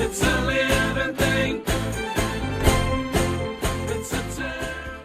It's a living thing. It's a telltale.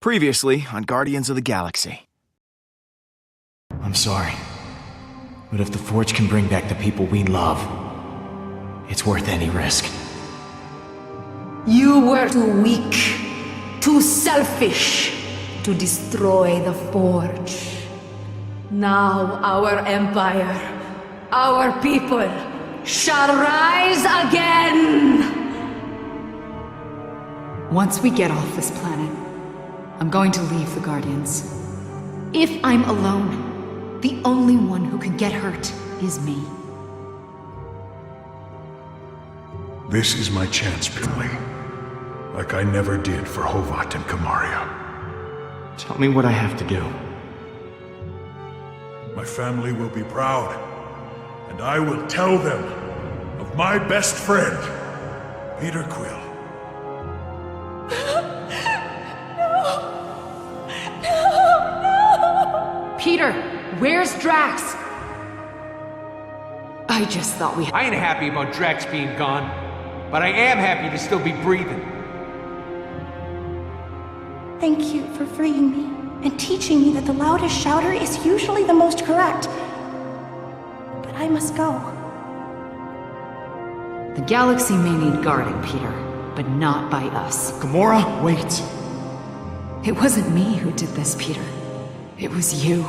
Previously on Guardians of the Galaxy. I'm sorry, but if the Forge can bring back the people we love, it's worth any risk. You were too weak, too selfish to destroy the Forge. Now our empire, our people, shall rise again! Once we get off this planet, I'm going to leave the Guardians. If I'm alone, the only one who can get hurt is me. This is my chance, Pinley. Like I never did for Hovat and Kamaria. Tell me what I have to do. My family will be proud, and I will tell them of my best friend, Peter Quill. Peter, where's Drax? I just thought we... I ain't happy about Drax being gone, but I am happy to still be breathing. Thank you for freeing me and teaching me that the loudest shouter is usually the most correct. But I must go. The galaxy may need guarding, Peter, but not by us. Gamora, wait. It wasn't me who did this, Peter. It was you.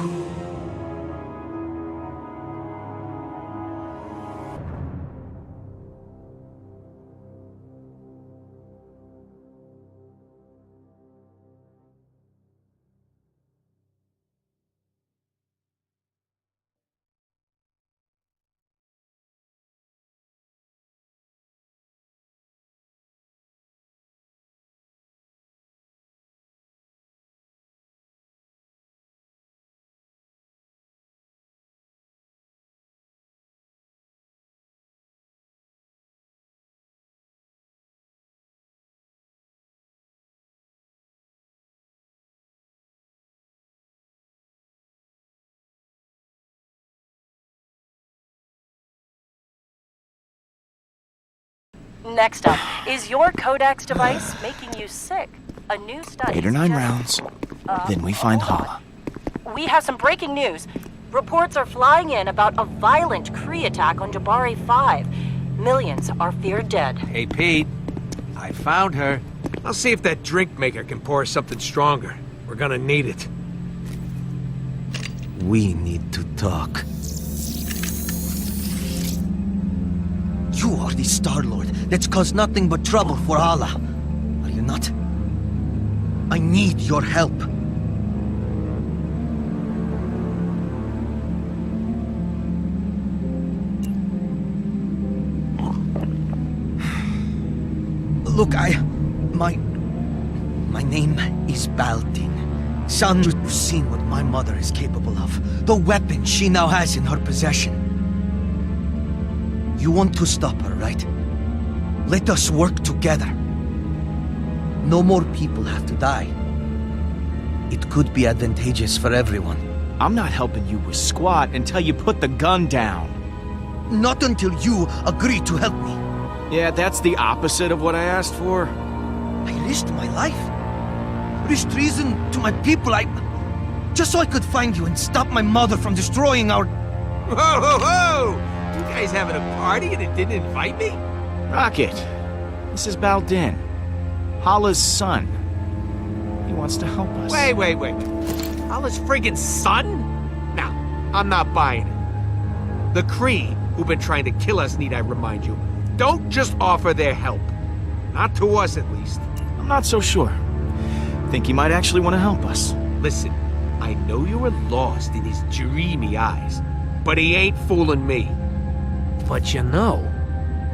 Next up, is your Codex device making you sick? A new study... 8 or 9 rounds, then we find Hala. We have some breaking news. Reports are flying in about a violent Kree attack on Jabari 5. Millions are feared dead. Hey, Pete. I found her. I'll see if that drink maker can pour something stronger. We're gonna need it. We need to talk. You are the Star-Lord that's caused nothing but trouble for Allah. Are you not? I need your help. Look, my name is Baldin. Son, you've seen what my mother is capable of. The weapon she now has in her possession. You want to stop her, right? Let us work together. No more people have to die. It could be advantageous for everyone. I'm not helping you with squat until you put the gun down. Not until you agree to help me. Yeah, that's the opposite of what I asked for. I risked my life. Risked treason to my people. Just so I could find you and stop my mother from destroying our... Whoa, whoa, whoa! You guys having a party and it didn't invite me? Rocket, this is Baldin, Hala's son. He wants to help us. Wait. Hala's friggin' son? Now, I'm not buying it. The Kree, who've been trying to kill us, need I remind you, don't just offer their help. Not to us, at least. I'm not so sure. Think he might actually want to help us. Listen, I know you were lost in his dreamy eyes, but he ain't fooling me. But you know,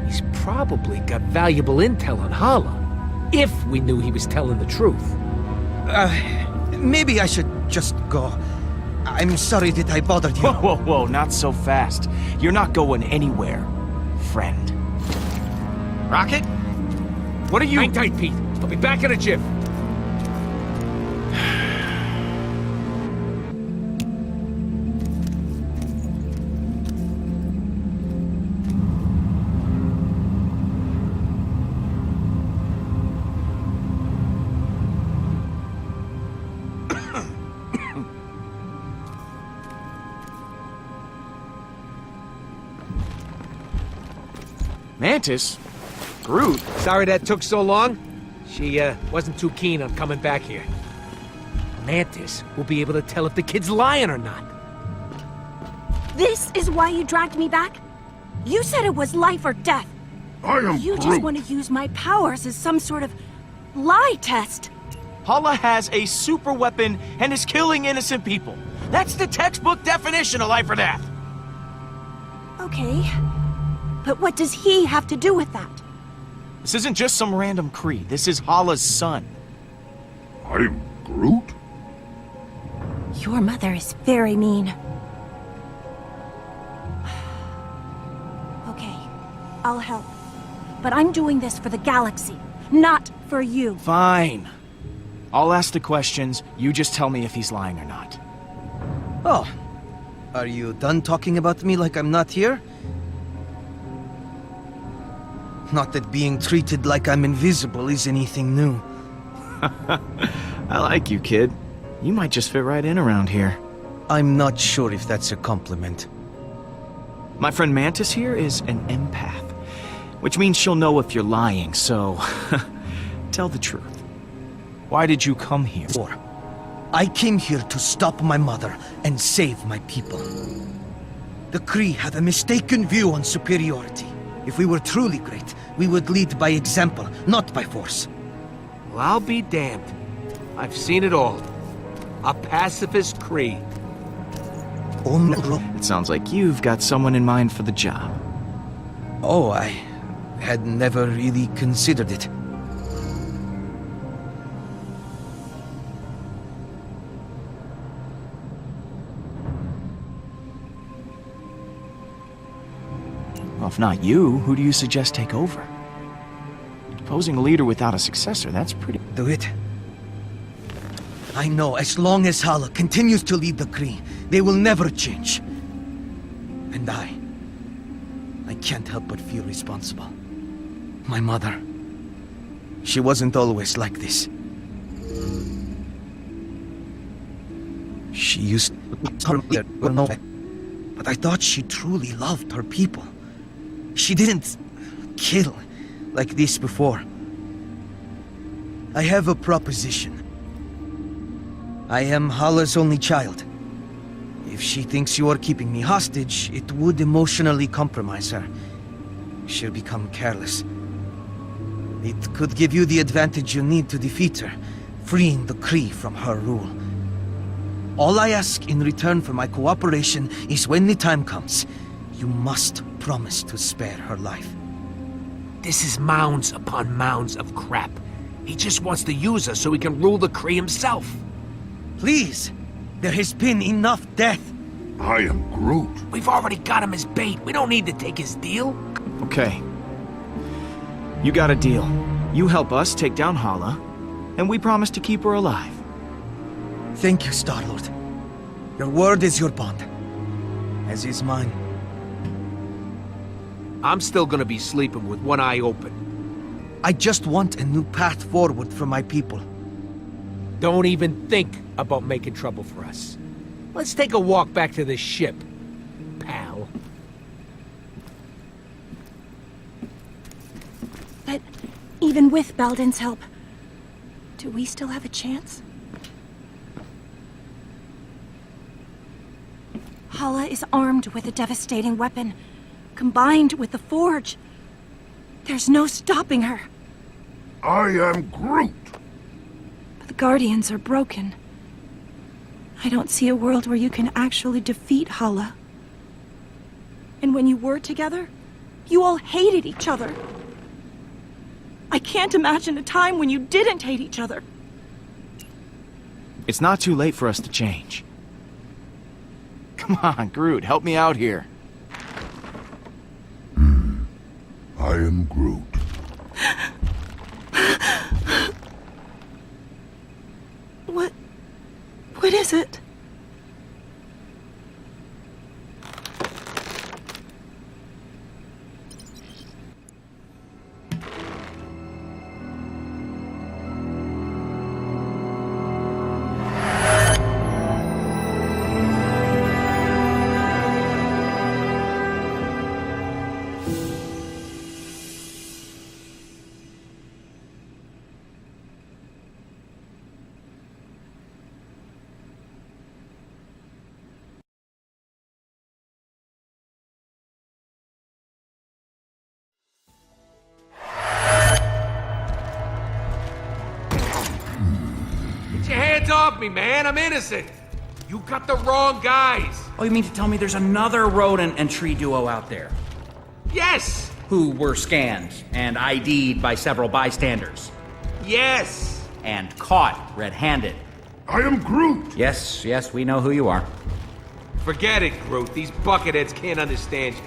he's probably got valuable intel on Hala, if we knew he was telling the truth. Maybe I should just go. I'm sorry that I bothered you. Whoa, whoa, whoa, not so fast. You're not going anywhere, friend. Rocket? What are you— Hang tight, Pete. I'll be back in a jiff. Mantis? Groot? Sorry that took so long. She, wasn't too keen on coming back here. Mantis will be able to tell if the kid's lying or not. This is why you dragged me back? You said it was life or death. I am You Groot. just want to use my powers as some sort of lie test. Hala has a super weapon and is killing innocent people. That's the textbook definition of life or death. Okay. But what does he have to do with that? This isn't just some random Kree. This is Hala's son. I'm Groot? Your mother is very mean. Okay, I'll help. But I'm doing this for the galaxy, not for you. Fine. I'll ask the questions. You just tell me if he's lying or not. Oh, are you done talking about me like I'm not here? Not that being treated like I'm invisible is anything new. I like you, kid. You might just fit right in around here. I'm not sure if that's a compliment. My friend Mantis here is an empath, which means she'll know if you're lying, so tell the truth. Why did you come here? Or, I came here to stop my mother and save my people. The Kree have a mistaken view on superiority. If we were truly great, we would lead by example, not by force. Well, I'll be damned. I've seen it all. A pacifist Kree. It sounds like you've got someone in mind for the job. Oh, I had never really considered it. Well, if not you, who do you suggest take over? Deposing a leader without a successor, that's pretty... Do it. I know, as long as Hala continues to lead the Kree, they will never change. And I can't help but feel responsible. My mother, she wasn't always like this. She used to... But I thought she truly loved her people. She didn't kill like this before. I have a proposition. I am Hala's only child. If she thinks you are keeping me hostage, it would emotionally compromise her. She'll become careless. It could give you the advantage you need to defeat her, freeing the Kree from her rule. All I ask in return for my cooperation is when the time comes, you must promise to spare her life. This is mounds upon mounds of crap. He just wants to use us so he can rule the Kree himself. Please! There has been enough death! I am Groot. We've already got him as bait. We don't need to take his deal. Okay. You got a deal. You help us take down Hala, and we promise to keep her alive. Thank you, Star-Lord. Your word is your bond. As is mine. I'm still gonna be sleeping with one eye open. I just want a new path forward for my people. Don't even think about making trouble for us. Let's take a walk back to the ship, pal. But even with Belden's help, do we still have a chance? Hala is armed with a devastating weapon, combined with the Forge. There's no stopping her. I am Groot. But the Guardians are broken. I don't see a world where you can actually defeat Hala. And when you were together, you all hated each other. I can't imagine a time when you didn't hate each other. It's not too late for us to change. Come on, Groot, help me out here. I am Groot. What is it? Get your hands off me, man. I'm innocent. You got the wrong guys. Oh, you mean to tell me there's another rodent and tree duo out there? Yes. Who were scanned and ID'd by several bystanders. Yes. And caught red-handed. I am Groot. Yes, we know who you are. Forget it, Groot. These bucketheads can't understand you.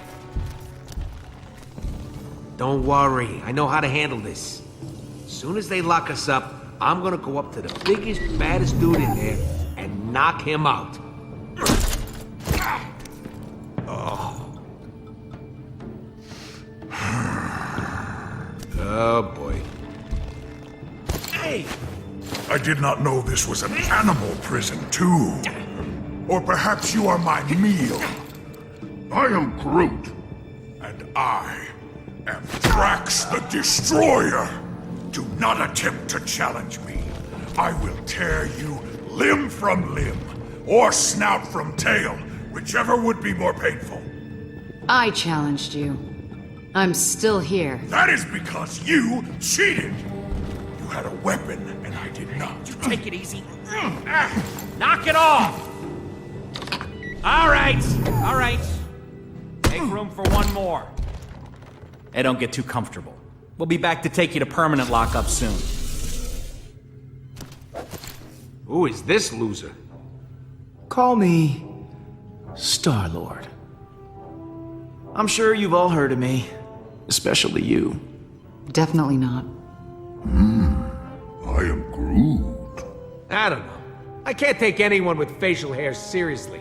Don't worry. I know how to handle this. As soon as they lock us up, I'm gonna go up to the biggest, baddest dude in there and knock him out. Oh, boy. Hey! I did not know this was an animal prison, too. Or perhaps you are my meal. I am Groot. And I am Drax the Destroyer. Do not attempt to challenge me. I will tear you limb from limb, or snout from tail, whichever would be more painful. I challenged you. I'm still here. That is because you cheated. You had a weapon, and I did not. Take it easy. Knock it off! All right. Make room for one more. Hey, don't get too comfortable. We'll be back to take you to permanent lockup soon. Who is this loser? Call me Star-Lord. I'm sure you've all heard of me, especially you. Definitely not. I am Groot. I don't know. I can't take anyone with facial hair seriously.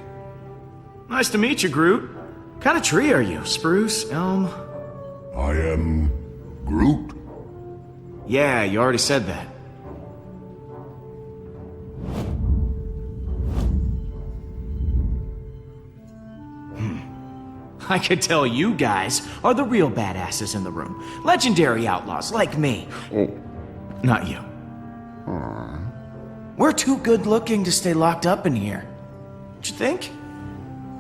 Nice to meet you, Groot. What kind of tree are you? Spruce? Elm? I am Groot. Yeah, you already said that. I could tell you guys are the real badasses in the room. Legendary outlaws like me. Not you. We're too good looking to stay locked up in here. Don't you think?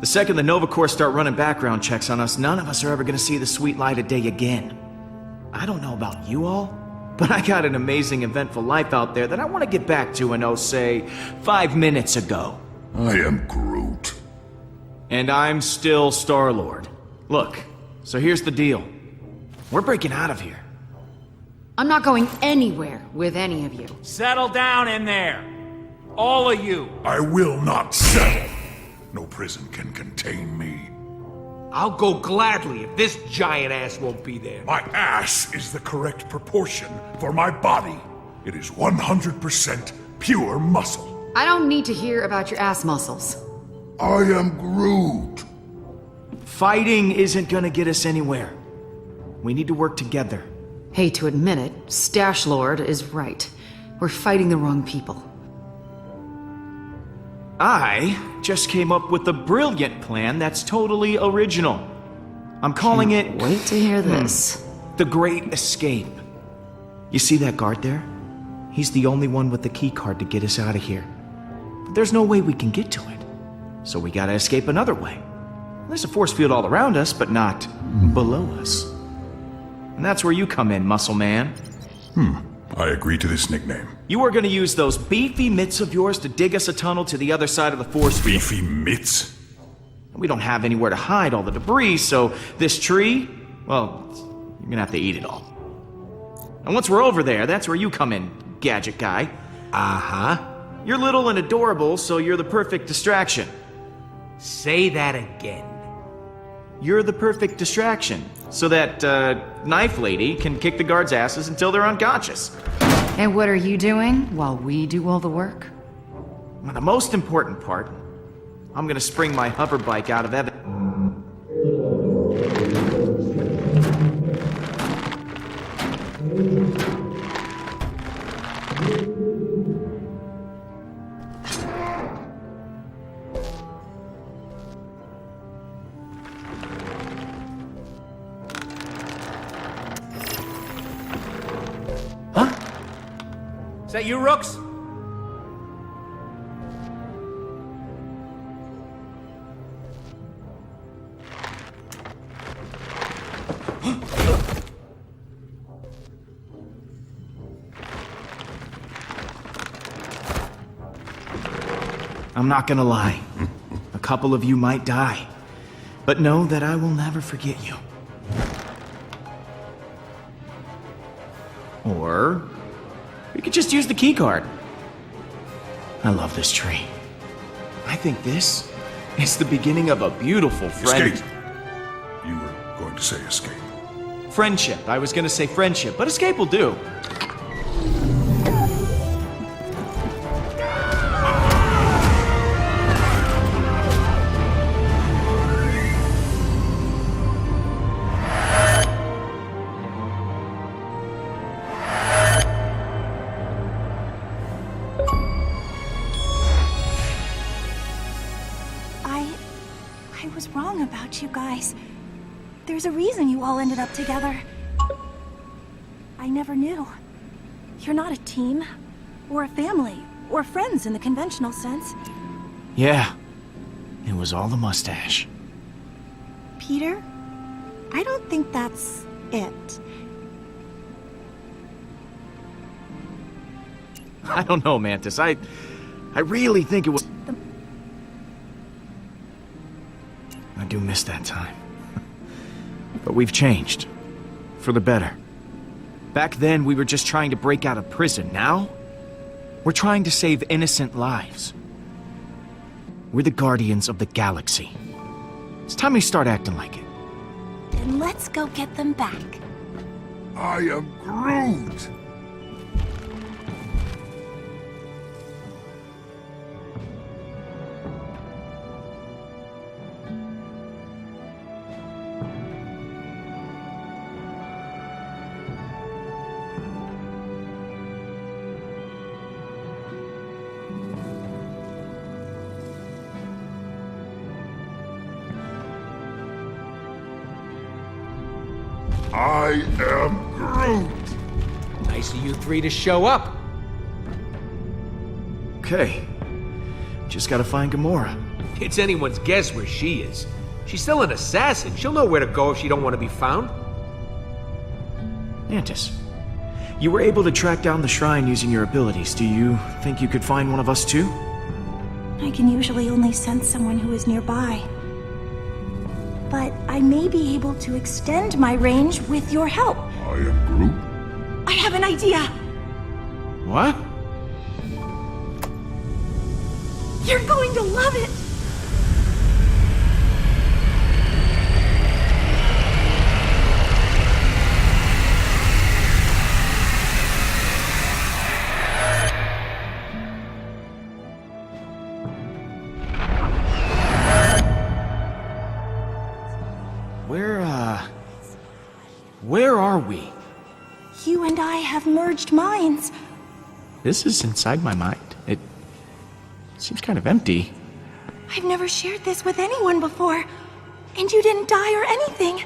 The second the Nova Corps start running background checks on us, none of us are ever gonna see the sweet light of day again. I don't know about you all, but I got an amazing, eventful life out there that I want to get back to in, say, 5 minutes ago. I am Groot. And I'm still Star-Lord. Look, so here's the deal. We're breaking out of here. I'm not going anywhere with any of you. Settle down in there. All of you. I will not settle. No prison can contain me. I'll go gladly if this giant ass won't be there. My ass is the correct proportion for my body. It is 100% pure muscle. I don't need to hear about your ass muscles. I am Groot. Fighting isn't gonna get us anywhere. We need to work together. Hate to admit it, Stash Lord is right. We're fighting the wrong people. I just came up with a brilliant plan that's totally original. I'm calling it... Wait to hear this. The Great Escape. You see that guard there? He's the only one with the key card to get us out of here. But there's no way we can get to it. So we gotta escape another way. There's a force field all around us, but not below us. And that's where you come in, Muscle Man. I agree to this nickname. You are gonna use those beefy mitts of yours to dig us a tunnel to the other side of the force field. Beefy mitts? We don't have anywhere to hide all the debris, so this tree, well, you're gonna have to eat it all. And once we're over there, that's where you come in, gadget guy. Uh-huh. You're little and adorable, so you're the perfect distraction. Say that again. You're the perfect distraction, so that, knife lady can kick the guards' asses until they're unconscious. And what are you doing while we do all the work? Well, the most important part, I'm gonna spring my hover bike out of evidence. Is that you, Rooks? I'm not gonna lie. A couple of you might die. But know that I will never forget you. Or we could just use the keycard. I love this tree. I think this is the beginning of a beautiful friend. Escape. You were going to say escape. Friendship. I was gonna say friendship, but escape will do. I was wrong about you guys. There's a reason you all ended up together. I never knew. You're not a team, or a family, or friends in the conventional sense. Yeah. It was all the mustache. Peter, I don't think that's it. I don't know, Mantis. I really think it was... I do miss that time. But we've changed. For the better. Back then, we were just trying to break out of prison. Now, we're trying to save innocent lives. We're the guardians of the galaxy. It's time we start acting like it. Then let's go get them back. I am Groot! I am Groot! Nice of you three to show up. Okay. Just gotta find Gamora. It's anyone's guess where she is. She's still an assassin. She'll know where to go if she don't want to be found. Mantis, you were able to track down the shrine using your abilities. Do you think you could find one of us too? I can usually only sense someone who is nearby. But I may be able to extend my range with your help. I am Groot? I have an idea! What? You're going to love it! Where are we? You and I have merged minds. This is inside my mind. It seems kind of empty. I've never shared this with anyone before, and you didn't die or anything.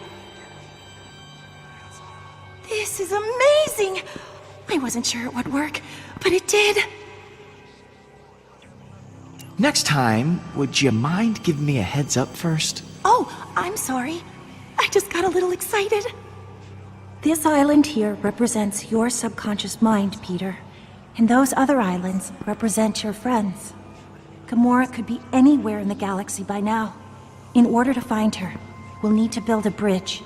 This is amazing! I wasn't sure it would work, but it did. Next time, would you mind giving me a heads up first? Oh, I'm sorry. I just got a little excited. This island here represents your subconscious mind, Peter. And those other islands represent your friends. Gamora could be anywhere in the galaxy by now. In order to find her, we'll need to build a bridge.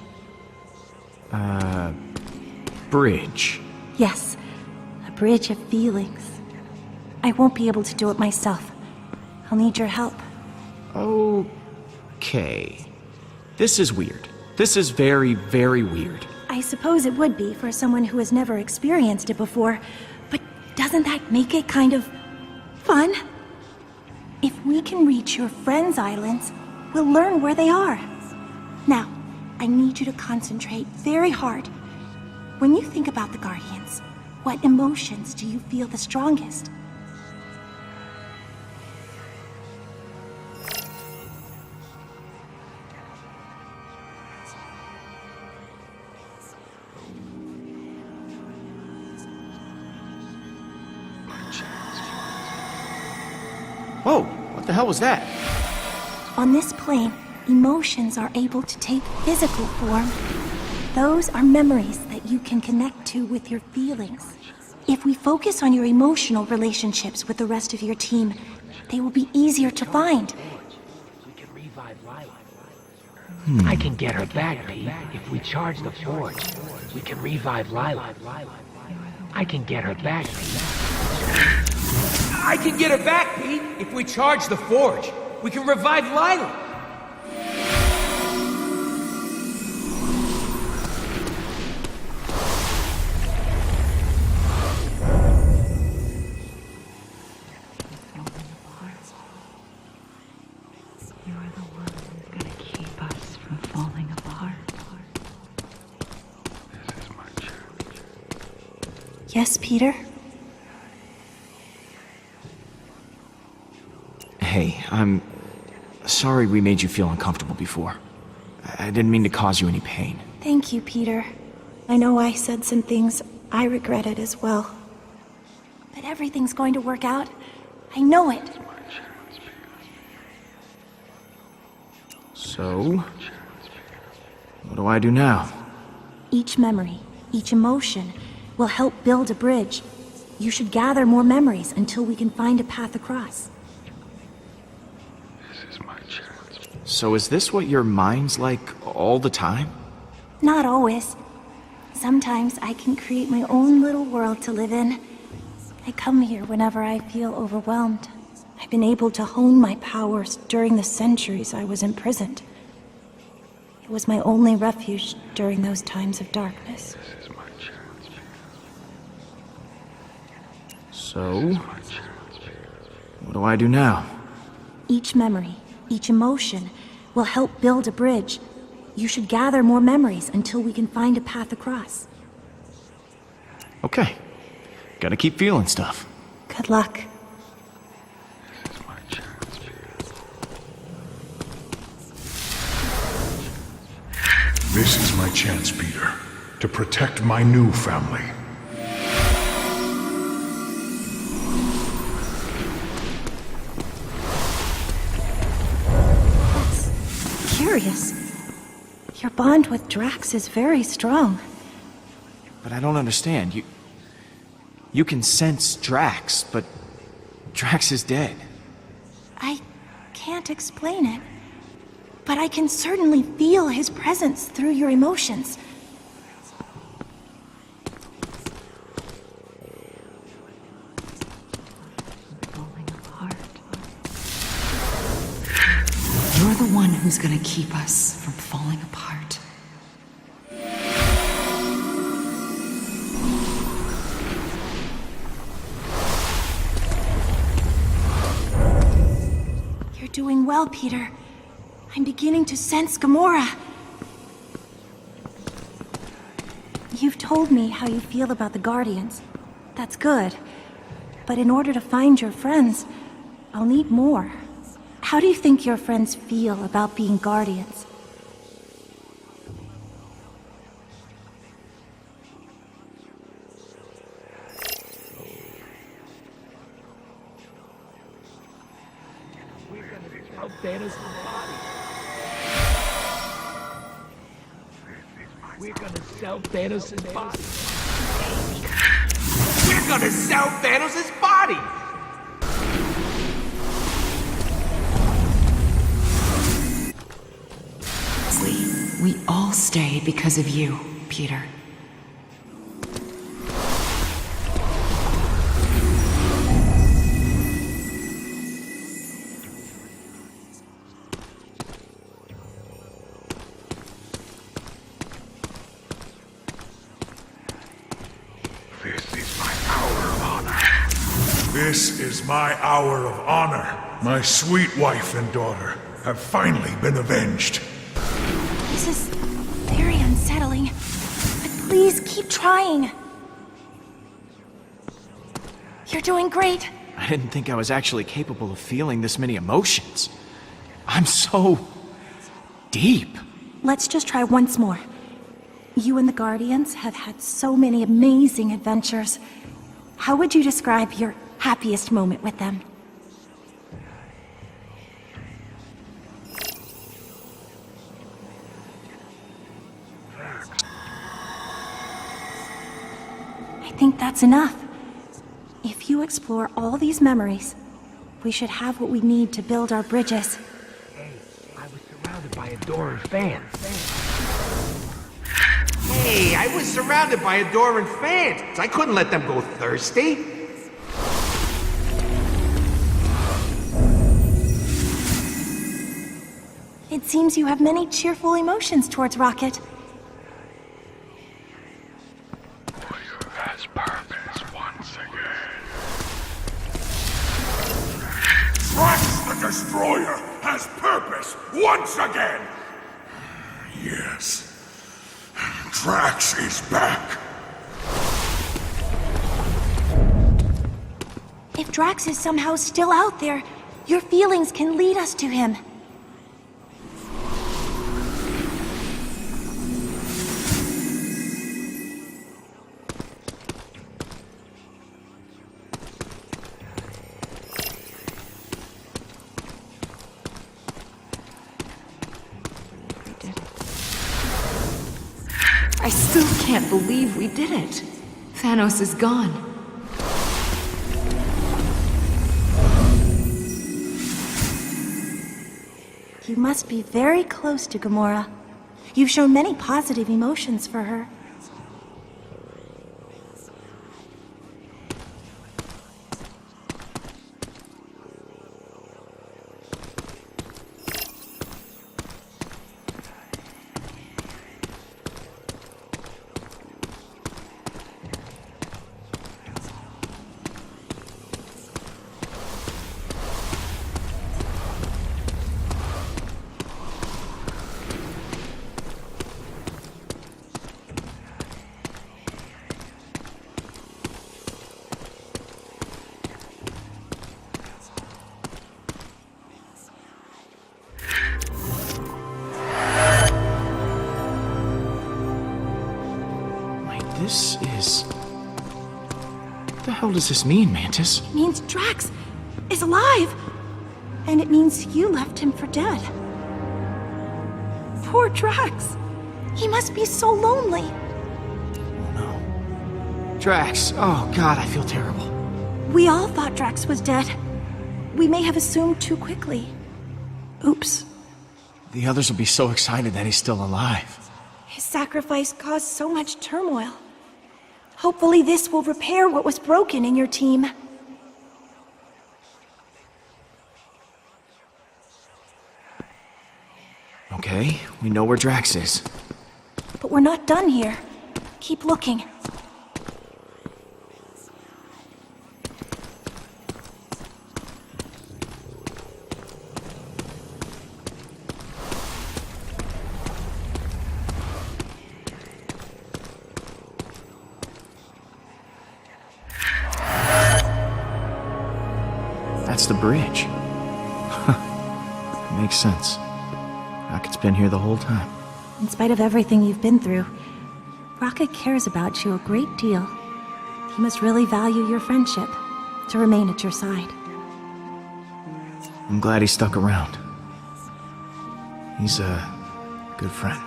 Bridge. Yes, a bridge of feelings. I won't be able to do it myself. I'll need your help. Okay. This is weird. This is very, very weird. I suppose it would be for someone who has never experienced it before, but doesn't that make it kind of fun? If we can reach your friends' islands, we'll learn where they are. Now, I need you to concentrate very hard. When you think about the Guardians, what emotions do you feel the strongest? Whoa, what the hell was that? On this plane, emotions are able to take physical form. Those are memories that you can connect to with your feelings. If we focus on your emotional relationships with the rest of your team, they will be easier to find. We can revive Lila. I can get her back, Pete. If we charge the forge, we can revive Lila. I can get her back, Pete. I can get her back, Pete. If we charge the forge, we can revive Lila. You are the one who's gonna keep us from falling apart. Yes, Peter? Hey, I'm sorry we made you feel uncomfortable before. I didn't mean to cause you any pain. Thank you, Peter. I know I said some things I regretted as well. But everything's going to work out. I know it. So, what do I do now? Each memory, each emotion, will help build a bridge. You should gather more memories until we can find a path across. So is this what your mind's like all the time? Not always. Sometimes I can create my own little world to live in. I come here whenever I feel overwhelmed. I've been able to hone my powers during the centuries I was imprisoned. It was my only refuge during those times of darkness. So, what do I do now? Each memory, each emotion, will help build a bridge. You should gather more memories until we can find a path across. Okay. Gotta keep feeling stuff. Good luck. This is my chance, Peter, to protect my new family. Curious. Your bond with Drax is very strong. But I don't understand. You can sense Drax, but Drax is dead. I can't explain it, but I can certainly feel his presence through your emotions. Falling apart. You're the one who's gonna keep us from falling apart. You're doing well, Peter. I'm beginning to sense Gamora. You've told me how you feel about the Guardians. That's good. But in order to find your friends, I'll need more. How do you think your friends feel about being Guardians? Thanos' body. We're gonna sell Thanos' body. We're gonna sell Thanos' body! We all stayed because of you, Peter. This is my hour of honor. This is my hour of honor. My sweet wife and daughter have finally been avenged. This is very unsettling. But please keep trying. You're doing great. I didn't think I was actually capable of feeling this many emotions. I'm so deep. Let's just try once more. You and the Guardians have had so many amazing adventures. How would you describe your happiest moment with them? I think that's enough. If you explore all these memories, we should have what we need to build our bridges. Hey, I was surrounded by adoring fans. Hey, I was surrounded by adoring fans. I couldn't let them go thirsty. It seems you have many cheerful emotions towards Rocket. Has purpose once again. Drax the Destroyer has purpose once again! Yes. Drax is back. If Drax is somehow still out there, your feelings can lead us to him. I still can't believe we did it. Thanos is gone. You must be very close to Gamora. You've shown many positive emotions for her. This is... What the hell does this mean, Mantis? It means Drax is alive! And it means you left him for dead. Poor Drax. He must be so lonely. Oh no. Drax, oh god, I feel terrible. We all thought Drax was dead. We may have assumed too quickly. Oops. The others will be so excited that he's still alive. His sacrifice caused so much turmoil. Hopefully this will repair what was broken in your team. Okay, we know where Drax is. But we're not done here. Keep looking. That's the bridge. Makes sense. Rocket's been here the whole time. In spite of everything you've been through, Rocket cares about you a great deal. He must really value your friendship to remain at your side. I'm glad he stuck around. He's a good friend.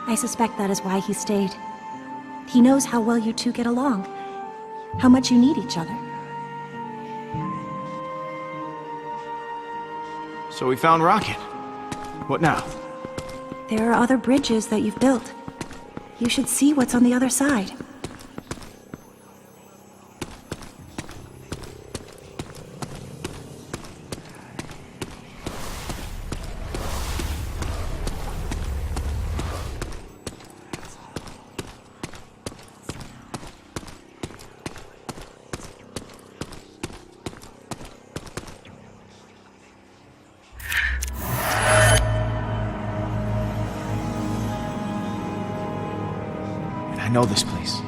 I suspect that is why he stayed. He knows how well you two get along, how much you need each other. So we found Rocket. What now? There are other bridges that you've built. You should see what's on the other side. I know this place.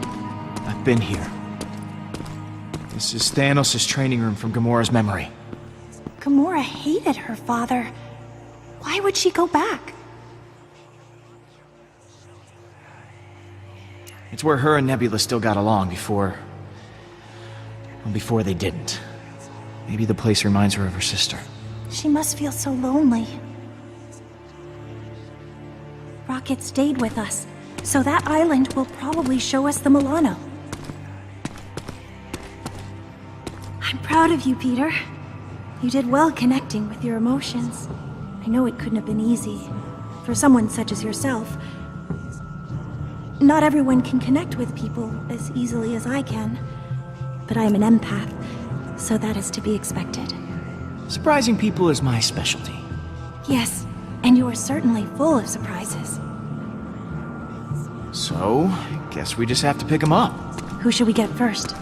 I've been here. This is Thanos' training room from Gamora's memory. Gamora hated her father. Why would she go back? It's where her and Nebula still got along before... well, before they didn't. Maybe the place reminds her of her sister. She must feel so lonely. Rocket stayed with us, so that island will probably show us the Milano. I'm proud of you, Peter. You did well connecting with your emotions. I know it couldn't have been easy. For someone such as yourself. Not everyone can connect with people as easily as I can. But I am an empath, so that is to be expected. Surprising people is my specialty. Yes, and you are certainly full of surprises. So, guess we just have to pick them up. Who should we get first?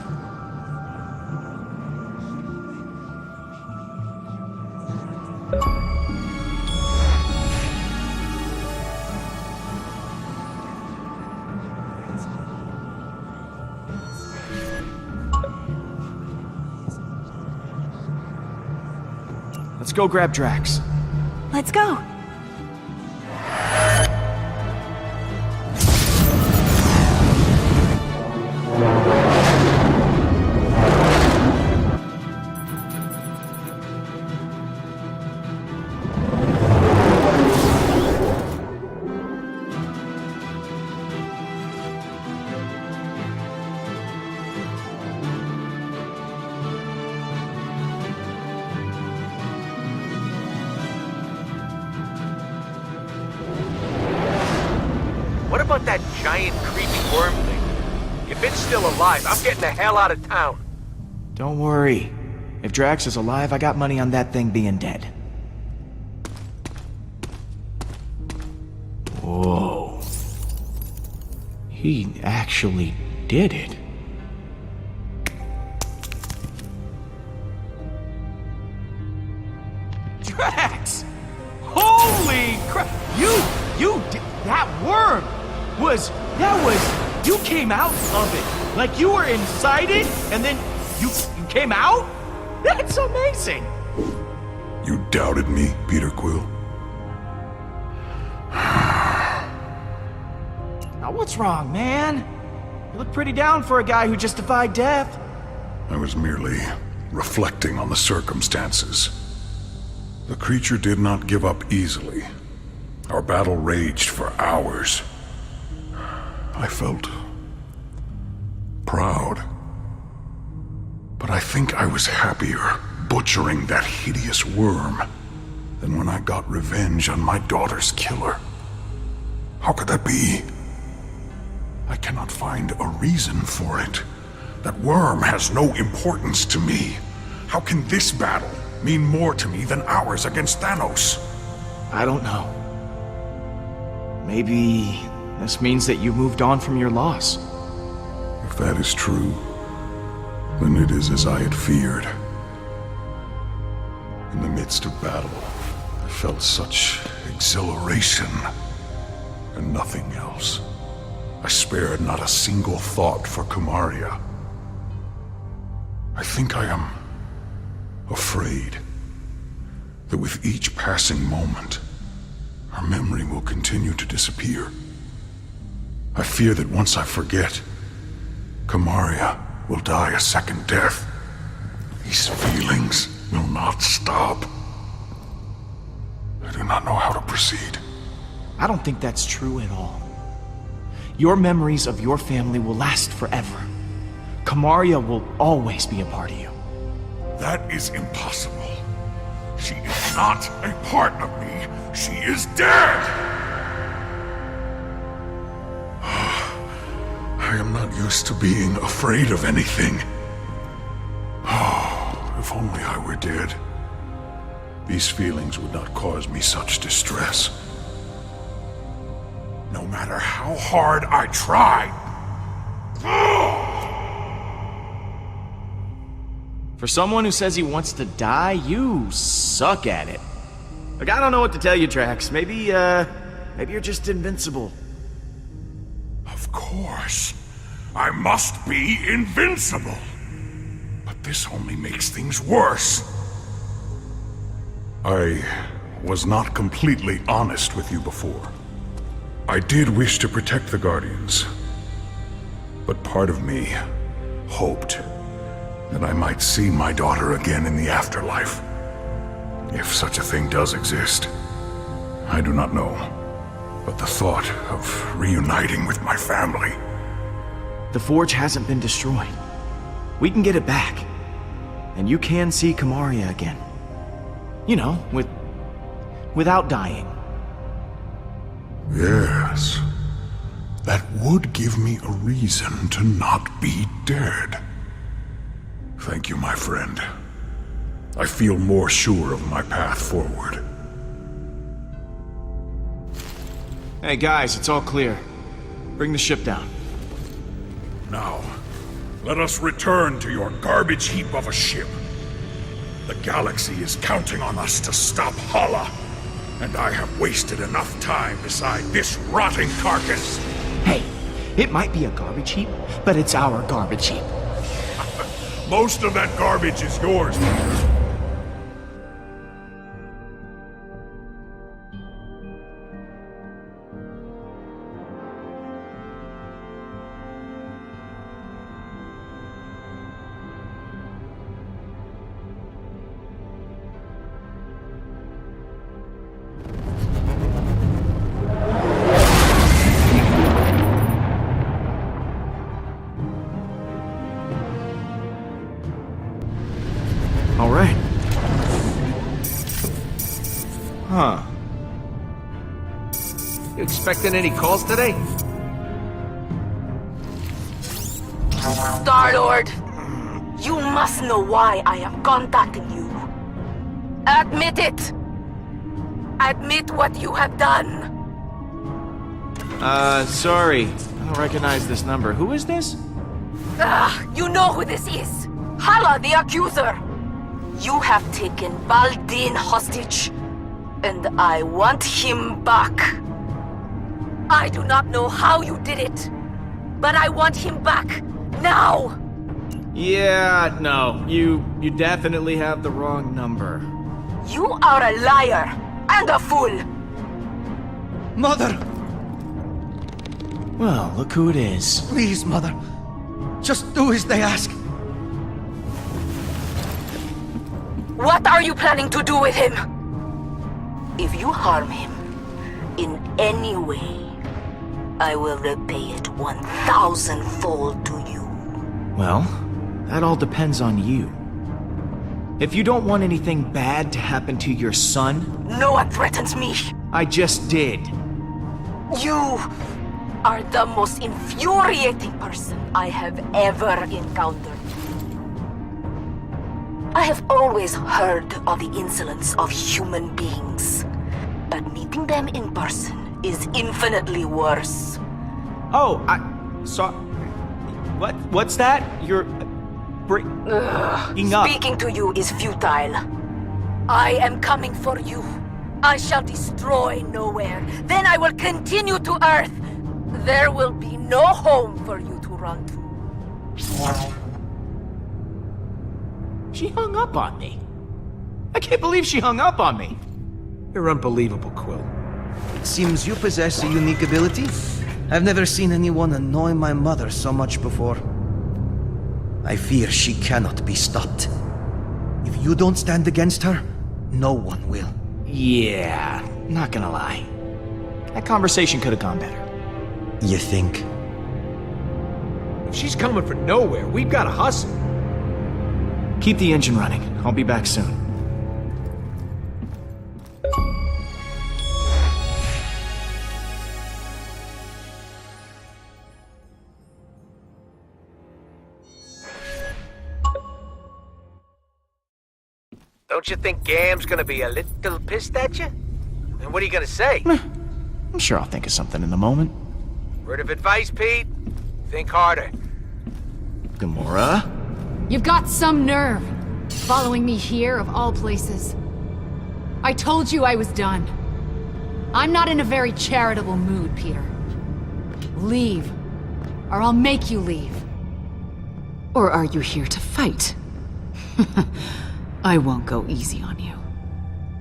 Let's go grab Drax. Let's go! What about that giant creepy worm thing? If it's still alive, I'm getting the hell out of town. Don't worry. If Drax is alive, I got money on that thing being dead. Whoa. He actually did it. Drax! Holy crap! You did that worm! You came out of it. Like you were inside it, and then you came out? That's amazing! You doubted me, Peter Quill? Now what's wrong, man? You look pretty down for a guy who just defied death. I was merely reflecting on the circumstances. The creature did not give up easily. Our battle raged for hours. I felt proud. But I think I was happier butchering that hideous worm than when I got revenge on my daughter's killer. How could that be? I cannot find a reason for it. That worm has no importance to me. How can this battle mean more to me than ours against Thanos? I don't know. Maybe this means that you moved on from your loss. If that is true, then it is as I had feared. In the midst of battle, I felt such exhilaration and nothing else. I spared not a single thought for Kumaria. I think I am afraid that with each passing moment, her memory will continue to disappear. I fear that once I forget, Kumaria will die a second death. These feelings will not stop. I do not know how to proceed. I don't think that's true at all. Your memories of your family will last forever. Kamaria will always be a part of you. That is impossible. She is not a part of me. She is dead! I am not used to being afraid of anything. Oh, if only I were dead. These feelings would not cause me such distress. No matter how hard I tried. For someone who says he wants to die, you suck at it. Like, I don't know what to tell you, Drax. Maybe you're just invincible. Of course. I must be invincible. But this only makes things worse. I was not completely honest with you before. I did wish to protect the Guardians. But part of me hoped that I might see my daughter again in the afterlife. If such a thing does exist. I do not know. But the thought of reuniting with my family... The Forge hasn't been destroyed. We can get it back. And you can see Kamaria again. You know, without dying. Yes. That would give me a reason to not be dead. Thank you, my friend. I feel more sure of my path forward. Hey guys, it's all clear. Bring the ship down. Now, let us return to your garbage heap of a ship. The galaxy is counting on us to stop Hala, and I have wasted enough time beside this rotting carcass. Hey, it might be a garbage heap, but it's our garbage heap. Most of that garbage is yours, Peter. All right. Huh. You expecting any calls today? Star-Lord, you must know why I am contacting you. Admit it! Admit what you have done! Sorry. I don't recognize this number. Who is this? You know who this is! Hala, the accuser! You have taken Baldin hostage, and I want him back. I do not know how you did it, but I want him back, now! Yeah, no. You definitely have the wrong number. You are a liar and a fool! Mother! Well, look who it is. Please, Mother. Just do as they ask. What are you planning to do with him? If you harm him in any way, I will repay it 1,000-fold to you. Well, that all depends on you. If you don't want anything bad to happen to your son... No one threatens me. I just did. You are the most infuriating person I have ever encountered. I have always heard of the insolence of human beings, but meeting them in person is infinitely worse. Oh, What's that? You're... bringing up. Speaking to you is futile. I am coming for you. I shall destroy Nowhere. Then I will continue to Earth. There will be no home for you to run to. She hung up on me. I can't believe she hung up on me. You're unbelievable, Quill. It seems you possess a unique ability. I've never seen anyone annoy my mother so much before. I fear she cannot be stopped. If you don't stand against her, no one will. Yeah, not gonna lie. That conversation could have gone better. You think? If she's coming from nowhere, we've got to hustle. Keep the engine running. I'll be back soon. Don't you think Gam's gonna be a little pissed at you? And what are you gonna say? I'm sure I'll think of something in the moment. Word of advice, Pete? Think harder. Gamora? You've got some nerve, following me here of all places. I told you I was done. I'm not in a very charitable mood, Peter. Leave, or I'll make you leave. Or are you here to fight? I won't go easy on you.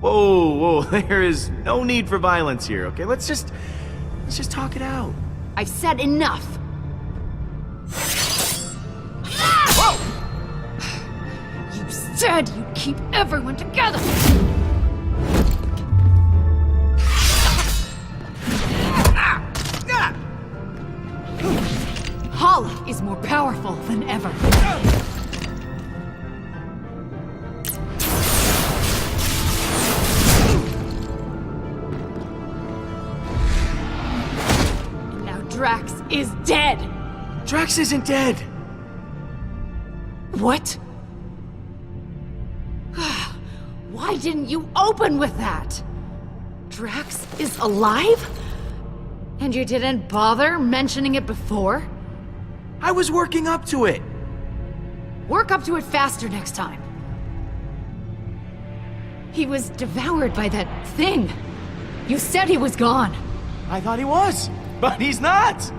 Whoa, there is no need for violence here, okay? Let's just talk it out. I've said enough. You said you'd keep everyone together! Hala is more powerful than ever. And now Drax is dead! Drax isn't dead! What? Why didn't you open with that? Drax is alive? And you didn't bother mentioning it before? I was working up to it! Work up to it faster next time. He was devoured by that thing. You said he was gone. I thought he was, but he's not!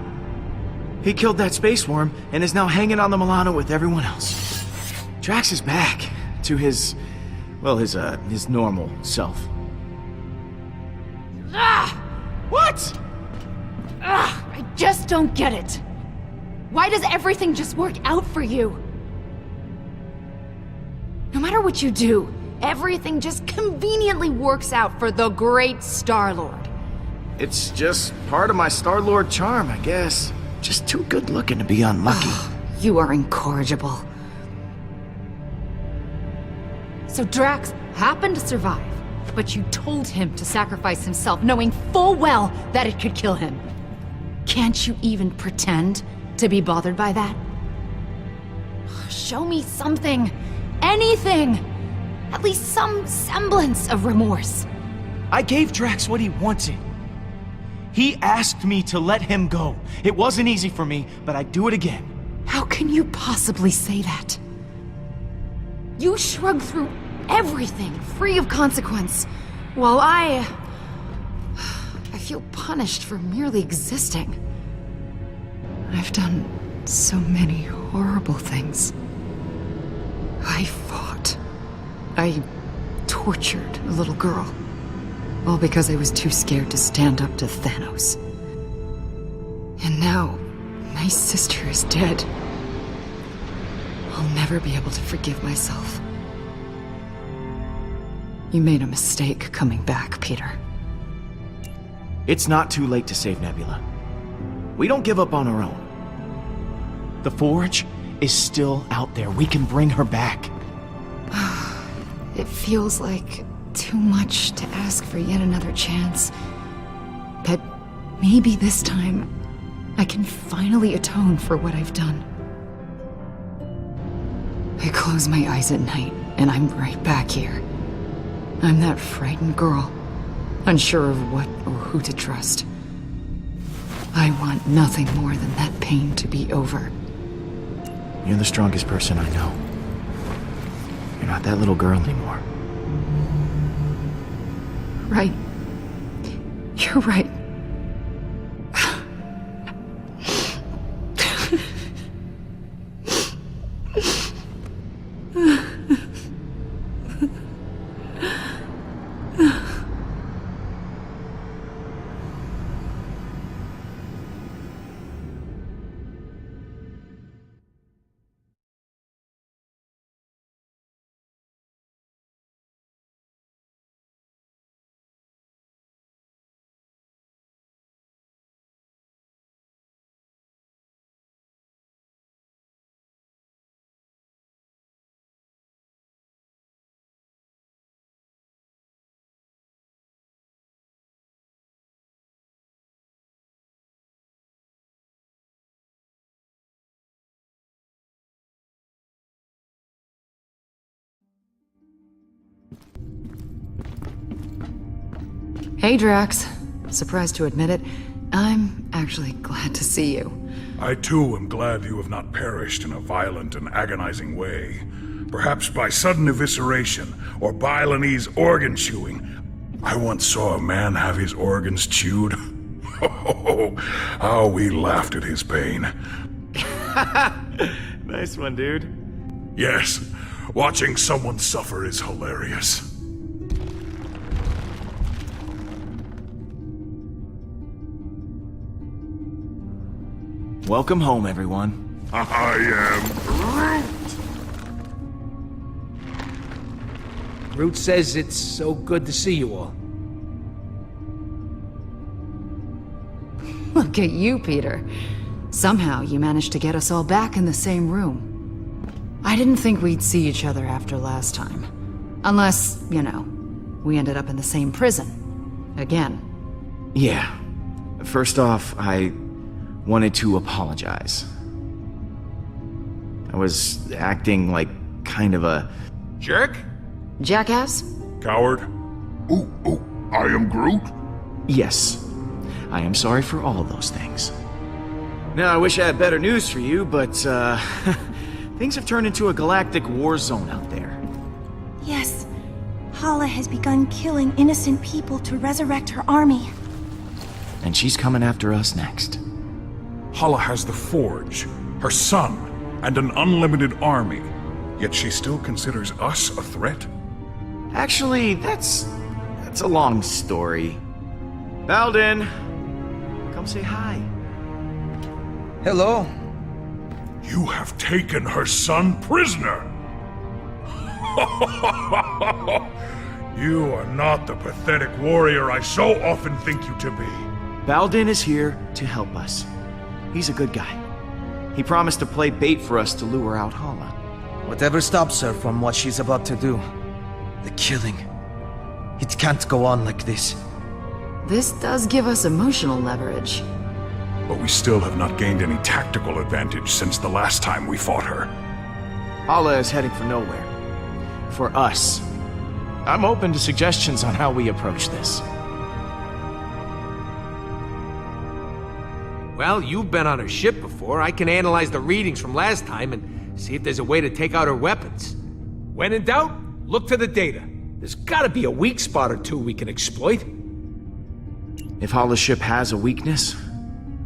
He killed that space worm and is now hanging on the Milano with everyone else. Drax is back to his normal self. Ah! What? I just don't get it. Why does everything just work out for you? No matter what you do, everything just conveniently works out for the great Star-Lord. It's just part of my Star-Lord charm, I guess. Just too good looking to be unlucky. You are incorrigible. So Drax happened to survive, but you told him to sacrifice himself, knowing full well that it could kill him. Can't you even pretend to be bothered by that? Show me something. Anything. At least some semblance of remorse. I gave Drax what he wanted. He asked me to let him go. It wasn't easy for me, but I'd do it again. How can you possibly say that? You shrugged through everything, free of consequence, while I feel punished for merely existing. I've done so many horrible things. I fought. I tortured a little girl. All because I was too scared to stand up to Thanos. And now, my sister is dead. I'll never be able to forgive myself. You made a mistake coming back, Peter. It's not too late to save Nebula. We don't give up on our own. The Forge is still out there. We can bring her back. It feels like too much to ask for yet another chance. But maybe this time, I can finally atone for what I've done. I close my eyes at night, and I'm right back here. I'm that frightened girl, unsure of what or who to trust. I want nothing more than that pain to be over. You're the strongest person I know. You're not that little girl anymore. Right. You're right. Hey, Drax. Surprised to admit it, I'm actually glad to see you. I too am glad you have not perished in a violent and agonizing way. Perhaps by sudden evisceration or Balinese organ chewing. I once saw a man have his organs chewed. Oh, how we laughed at his pain. Nice one, dude. Yes, watching someone suffer is hilarious. Welcome home, everyone. I am Groot. Root says it's so good to see you all. Look at you, Peter. Somehow you managed to get us all back in the same room. I didn't think we'd see each other after last time. Unless, you know, we ended up in the same prison. Again. Yeah. First off, I wanted to apologize. I was acting like kind of a Jerk? Jackass? Coward. Ooh, I am Groot. yes. I am sorry for all of those things. Now, I wish I had better news for you, but, things have turned into a galactic war zone out there. Yes. Hala has begun killing innocent people to resurrect her army. And she's coming after us next. Hala has the Forge, her son, and an unlimited army. Yet she still considers us a threat? Actually, that's a long story. Baldin, come say hi. Hello? You have taken her son prisoner! You are not the pathetic warrior I so often think you to be. Baldin is here to help us. He's a good guy. He promised to play bait for us to lure out Hala. Whatever stops her from what she's about to do. The killing. It can't go on like this. This does give us emotional leverage. But we still have not gained any tactical advantage since the last time we fought her. Hala is heading for nowhere. For us. I'm open to suggestions on how we approach this. Well, you've been on her ship before. I can analyze the readings from last time and see if there's a way to take out her weapons. When in doubt, look to the data. There's gotta be a weak spot or two we can exploit. If Hala's ship has a weakness,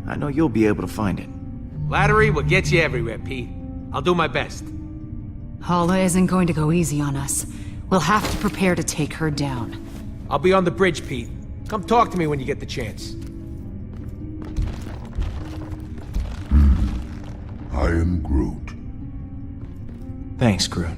I know you'll be able to find it. Flattery will get you everywhere, Pete. I'll do my best. Hala isn't going to go easy on us. We'll have to prepare to take her down. I'll be on the bridge, Pete. Come talk to me when you get the chance. I am Groot. Thanks, Groot.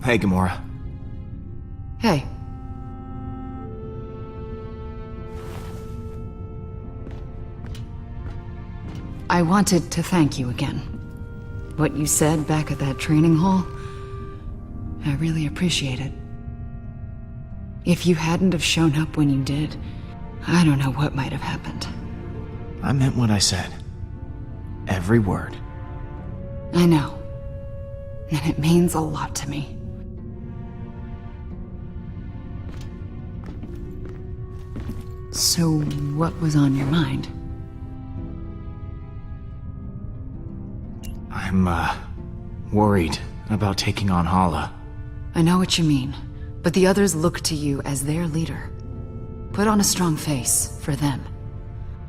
Hey, Gamora. Hey. I wanted to thank you again. What you said back at that training hall, I really appreciate it. If you hadn't have shown up when you did, I don't know what might have happened. I meant what I said. Every word. I know. And it means a lot to me. So, what was on your mind? I'm, worried about taking on Hala. I know what you mean, but the others look to you as their leader. Put on a strong face for them.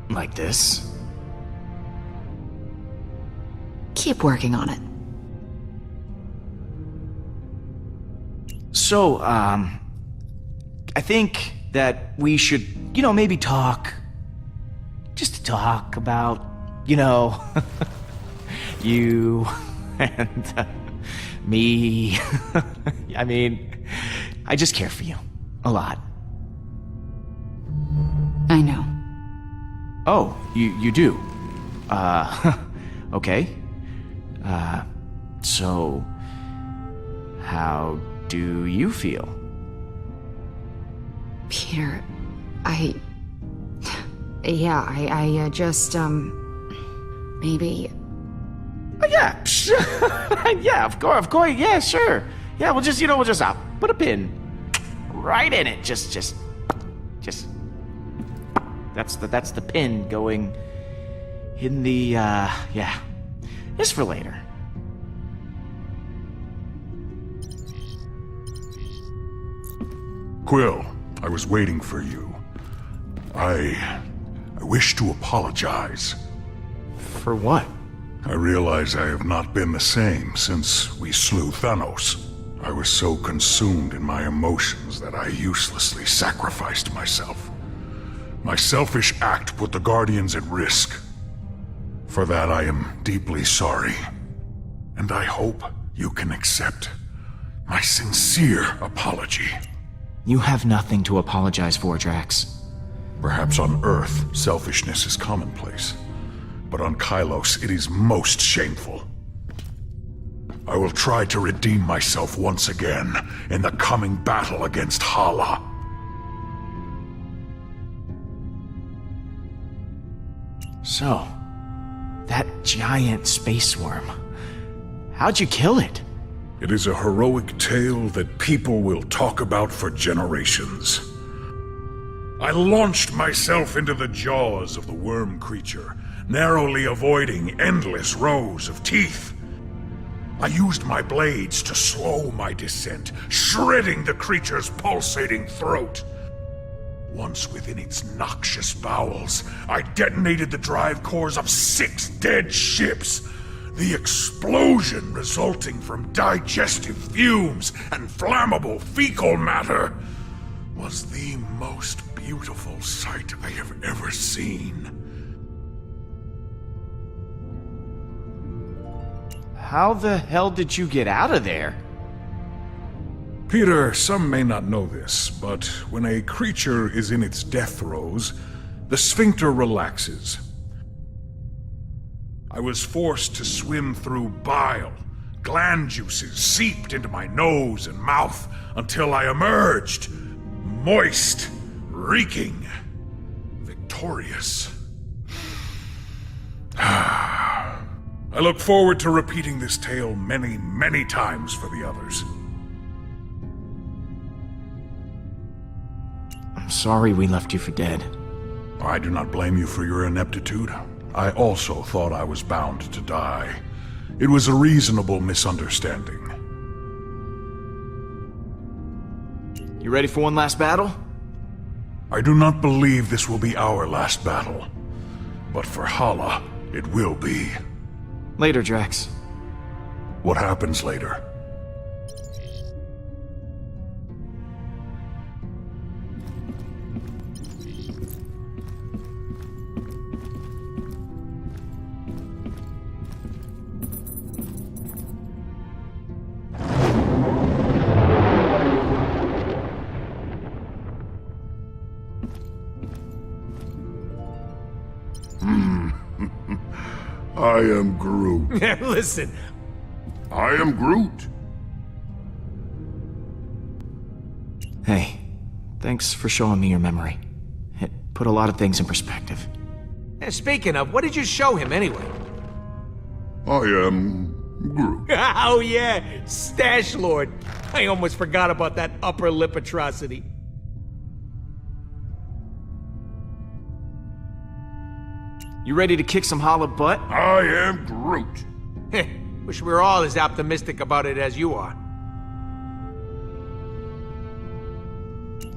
Like this? Keep working on it. So, I think that we should, maybe talk. Just to talk about, you and me. I mean, I just care for you. A lot. I know. Oh, you do? Okay. So... how do you feel? Peter, Yeah, I just, maybe... Oh, yeah, yeah, of course, yeah, sure. Yeah, we'll just put a pin right in it. Just. That's the pin going in the, yeah. Just for later. Quill, I was waiting for you. I wish to apologize. For what? I realize I have not been the same since we slew Thanos. I was so consumed in my emotions that I uselessly sacrificed myself. My selfish act put the Guardians at risk. For that I am deeply sorry. And I hope you can accept my sincere apology. You have nothing to apologize for, Drax. Perhaps on Earth, selfishness is commonplace. But on Kylos, it is most shameful. I will try to redeem myself once again in the coming battle against Hala. So, that giant space worm. How'd you kill it? It is a heroic tale that people will talk about for generations. I launched myself into the jaws of the worm creature, narrowly avoiding endless rows of teeth. I used my blades to slow my descent, shredding the creature's pulsating throat. Once within its noxious bowels, I detonated the drive cores of 6 dead ships. The explosion resulting from digestive fumes and flammable fecal matter was the most beautiful sight I have ever seen. How the hell did you get out of there? Peter, some may not know this, but when a creature is in its death throes, the sphincter relaxes. I was forced to swim through bile. Gland juices seeped into my nose and mouth until I emerged, moist, reeking, victorious. I look forward to repeating this tale many, many times for the others. I'm sorry we left you for dead. I do not blame you for your ineptitude. I also thought I was bound to die. It was a reasonable misunderstanding. You ready for one last battle? I do not believe this will be our last battle. But for Hala, it will be. Later, Drax. What happens later? I am Groot. Listen. I am Groot. Hey, thanks for showing me your memory. It put a lot of things in perspective. Speaking of, what did you show him anyway? I am Groot. Oh yeah, Stash Lord. I almost forgot about that upper lip atrocity. You ready to kick some Hala butt? I am Groot. Wish we were all as optimistic about it as you are.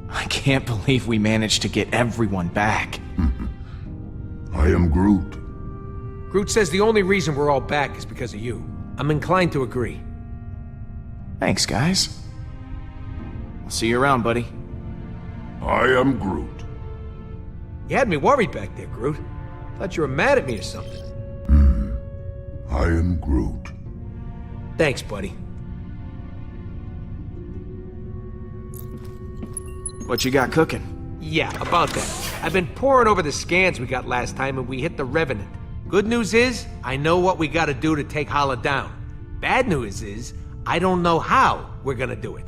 I can't believe we managed to get everyone back. I am Groot. Groot says the only reason we're all back is because of you. I'm inclined to agree. Thanks, guys. I'll see you around, buddy. I am Groot. You had me worried back there, Groot. Thought you were mad at me or something. I am Groot. Thanks, buddy. What you got cooking? Yeah, about that. I've been poring over the scans we got last time and we hit the Revenant. Good news is, I know what we gotta do to take Hala down. Bad news is, I don't know how we're gonna do it.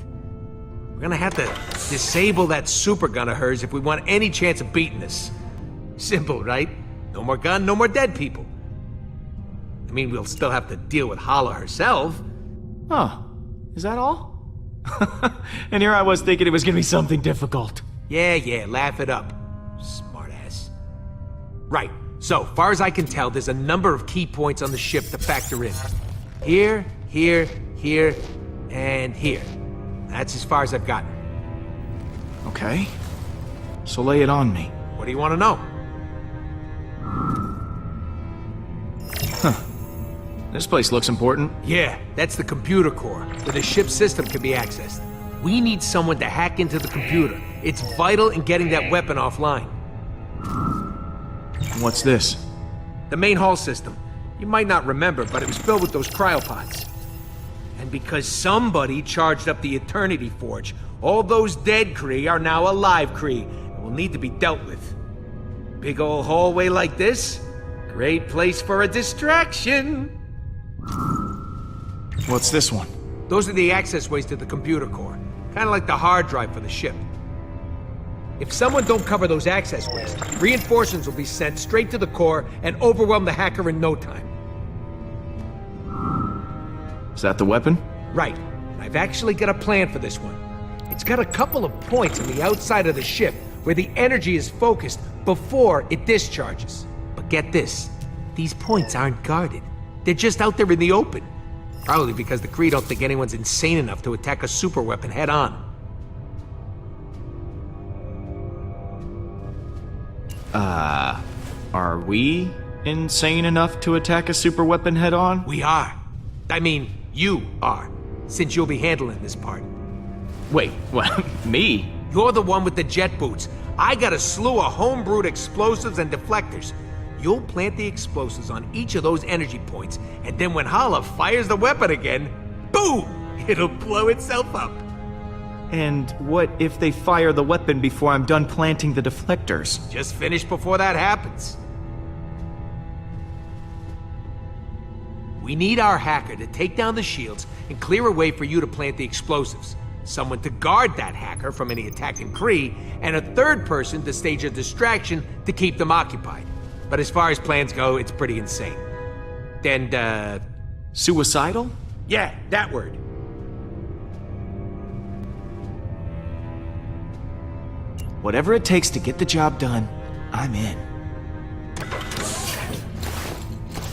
We're gonna have to disable that super gun of hers if we want any chance of beating this. Simple, right? No more gun, no more dead people. I mean, we'll still have to deal with Hala herself. Huh. Is that all? And here I was thinking it was gonna be something difficult. Yeah, laugh it up. Smartass. Right, so far as I can tell, there's a number of key points on the ship to factor in. Here, and here. That's as far as I've gotten. Okay. So lay it on me. What do you want to know? This place looks important. Yeah, that's the computer core, where the ship's system can be accessed. We need someone to hack into the computer. It's vital in getting that weapon offline. What's this? The main hall system. You might not remember, but it was filled with those cryopods. And because somebody charged up the Eternity Forge, all those dead Kree are now alive Kree, and will need to be dealt with. Big ol' hallway like this? Great place for a distraction! What's this one? Those are the access ways to the computer core. Kinda like the hard drive for the ship. If someone don't cover those access ways, reinforcements will be sent straight to the core and overwhelm the hacker in no time. Is that the weapon? Right. I've actually got a plan for this one. It's got a couple of points on the outside of the ship where the energy is focused before it discharges. But get this, these points aren't guarded. They're just out there in the open. Probably because the Kree don't think anyone's insane enough to attack a superweapon head on. Are we insane enough to attack a superweapon head on? We are. I mean, you are, since you'll be handling this part. Wait, what? Me? You're the one with the jet boots. I got a slew of homebrewed explosives and deflectors. You'll plant the explosives on each of those energy points, and then when Hala fires the weapon again, boom! It'll blow itself up. And what if they fire the weapon before I'm done planting the deflectors? Just finish before that happens. We need our hacker to take down the shields and clear a way for you to plant the explosives. Someone to guard that hacker from any attacking Kree, and a third person to stage a distraction to keep them occupied. But as far as plans go, it's pretty insane. And, Suicidal? yeah, that word. Whatever it takes to get the job done, I'm in.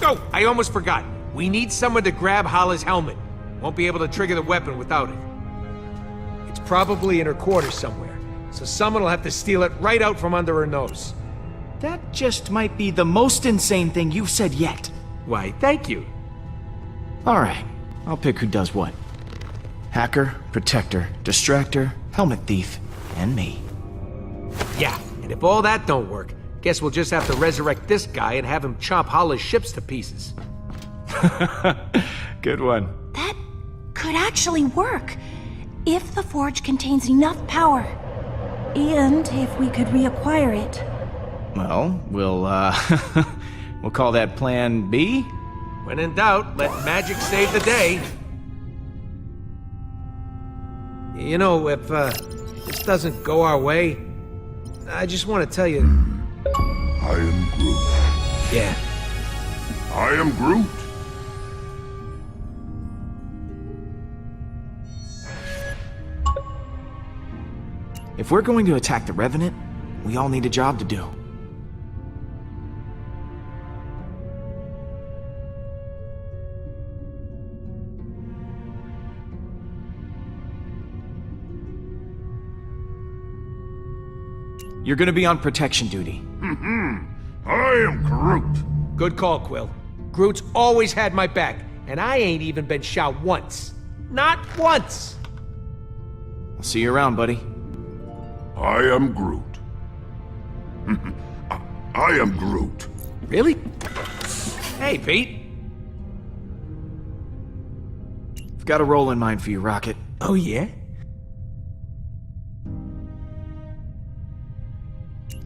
Oh, I almost forgot. We need someone to grab Hala's helmet. Won't be able to trigger the weapon without it. It's probably in her quarters somewhere, so someone will have to steal it right out from under her nose. That just might be the most insane thing you've said yet. Why, thank you. Alright, I'll pick who does what. Hacker, protector, distractor, helmet thief, and me. Yeah, and if all that don't work, guess we'll just have to resurrect this guy and have him chop Hala's ships to pieces. Good one. That could actually work, if the forge contains enough power. And if we could reacquire it. Well, we'll call that Plan B? When in doubt, let magic save the day. You know, if this doesn't go our way, I just want to tell you... I am Groot. Yeah. I am Groot. If we're going to attack the Revenant, we all need a job to do. You're gonna be on protection duty. I am Groot. Good call, Quill. Groot's always had my back, and I ain't even been shot once. Not once! I'll see you around, buddy. I am Groot. I am Groot. Really? Hey, Pete. I've got a role in mind for you, Rocket. Oh, yeah?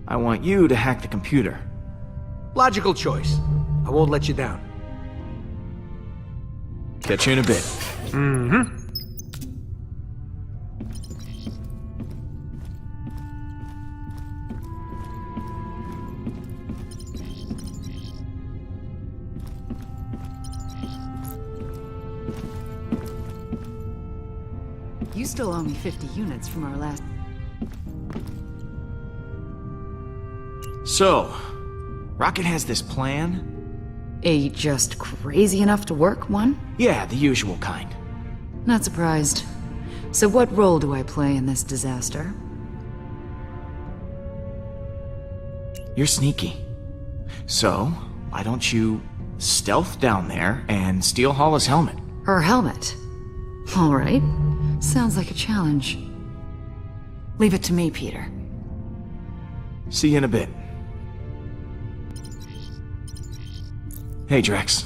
I want you to hack the computer. Logical choice. I won't let you down. Catch you in a bit. Mm-hmm. You still owe me 50 units from our last... So, Rocket has this plan? Just crazy enough to work one? Yeah, the usual kind. Not surprised. So what role do I play in this disaster? You're sneaky. So, why don't you stealth down there and steal Hala's helmet? Her helmet? All right. Sounds like a challenge. Leave it to me, Peter. See you in a bit. Hey, Drex.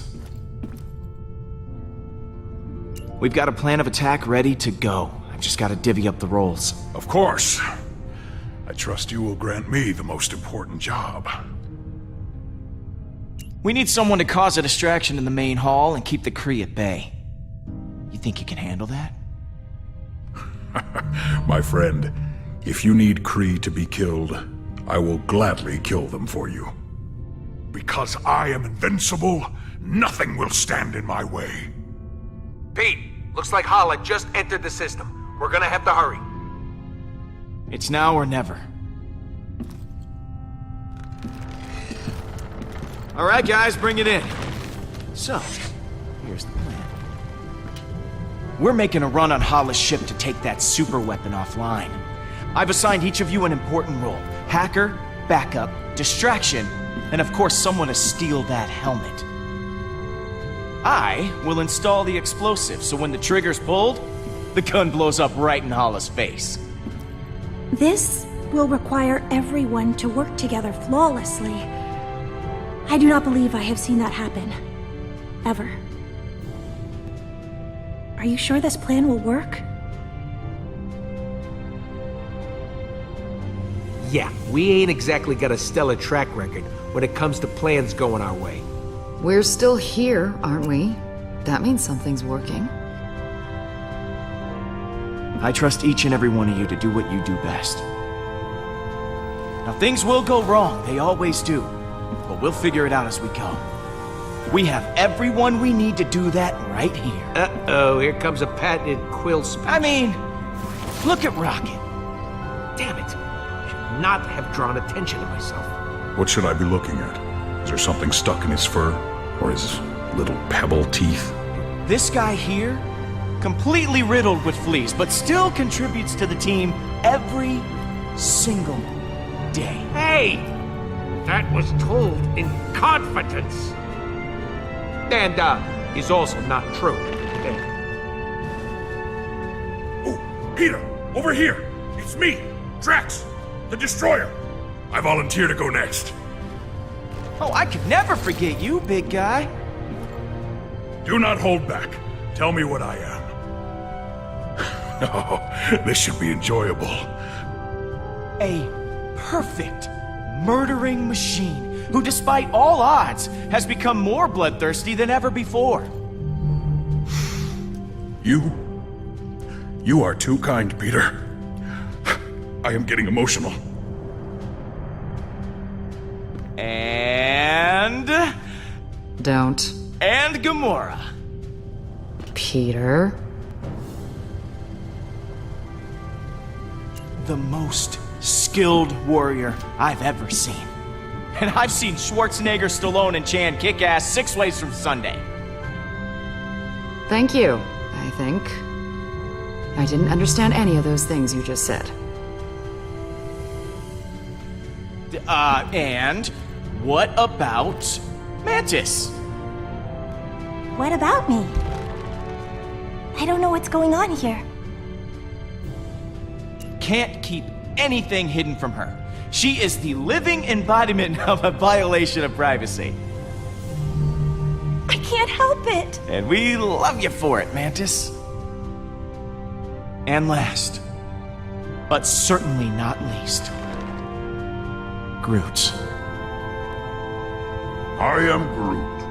We've got a plan of attack ready to go. I've just got to divvy up the roles. Of course. I trust you will grant me the most important job. We need someone to cause a distraction in the main hall and keep the Kree at bay. You think you can handle that? My friend, if you need Kree to be killed, I will gladly kill them for you. Because I am invincible, nothing will stand in my way. Pete, looks like Hala just entered the system. We're gonna have to hurry. It's now or never. All right, guys, bring it in. So, here's the plan. We're making a run on Hala's ship to take that super weapon offline. I've assigned each of you an important role. Hacker, backup, distraction, and of course someone to steal that helmet. I will install the explosive, so when the trigger's pulled, the gun blows up right in Hala's face. This will require everyone to work together flawlessly. I do not believe I have seen that happen. Ever. Are you sure this plan will work? Yeah, we ain't exactly got a stellar track record when it comes to plans going our way. We're still here, aren't we? That means something's working. I trust each and every one of you to do what you do best. Now, things will go wrong, they always do. But we'll figure it out as we go. We have everyone we need to do that right here. Uh-oh, here comes a patented quill speech. I mean, look at Rocket. Damn it. Should not have drawn attention to myself. What should I be looking at? Is there something stuck in his fur? Or his little pebble teeth? This guy here, completely riddled with fleas, but still contributes to the team every single day. Hey! That was told in confidence. And, is also not true. Oh, Peter! Over here! It's me, Drax, the Destroyer! I volunteer to go next. Oh, I could never forget you, big guy. Do not hold back. Tell me what I am. Oh, this should be enjoyable. A perfect murdering machine who, despite all odds, has become more bloodthirsty than ever before. You are too kind, Peter. I am getting emotional. And... Don't. And Gamora. Peter? The most skilled warrior I've ever seen. And I've seen Schwarzenegger, Stallone, and Chan kick ass 6 ways from Sunday. Thank you, I think. I didn't understand any of those things you just said. And what about Mantis? What about me? I don't know what's going on here. Can't keep anything hidden from her. She is the living embodiment of a violation of privacy. I can't help it. And we love you for it, Mantis. And last, but certainly not least, Groot. I am Groot.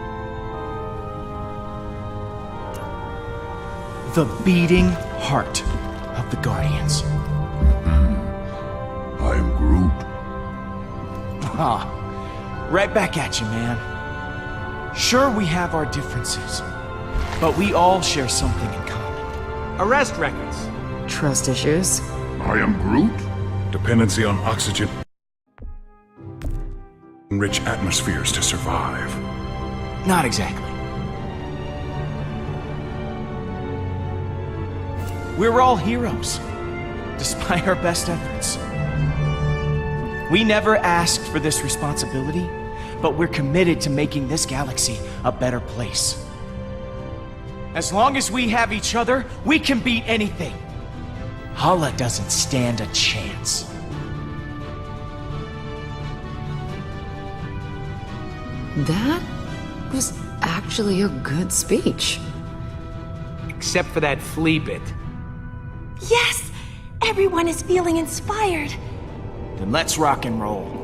the beating heart of the Guardians. I am Groot. Ah, right back at you, man. Sure, we have our differences, but we all share something in common. Arrest records. Trust issues. I am Groot. Dependency on oxygen. Rich atmospheres to survive. Not exactly. We're all heroes, despite our best efforts. We never asked for this responsibility, but we're committed to making this galaxy a better place. As long as we have each other, we can beat anything. Hala doesn't stand a chance. That was actually a good speech. Except for that flea bit. Yes! Everyone is feeling inspired. Then let's rock and roll.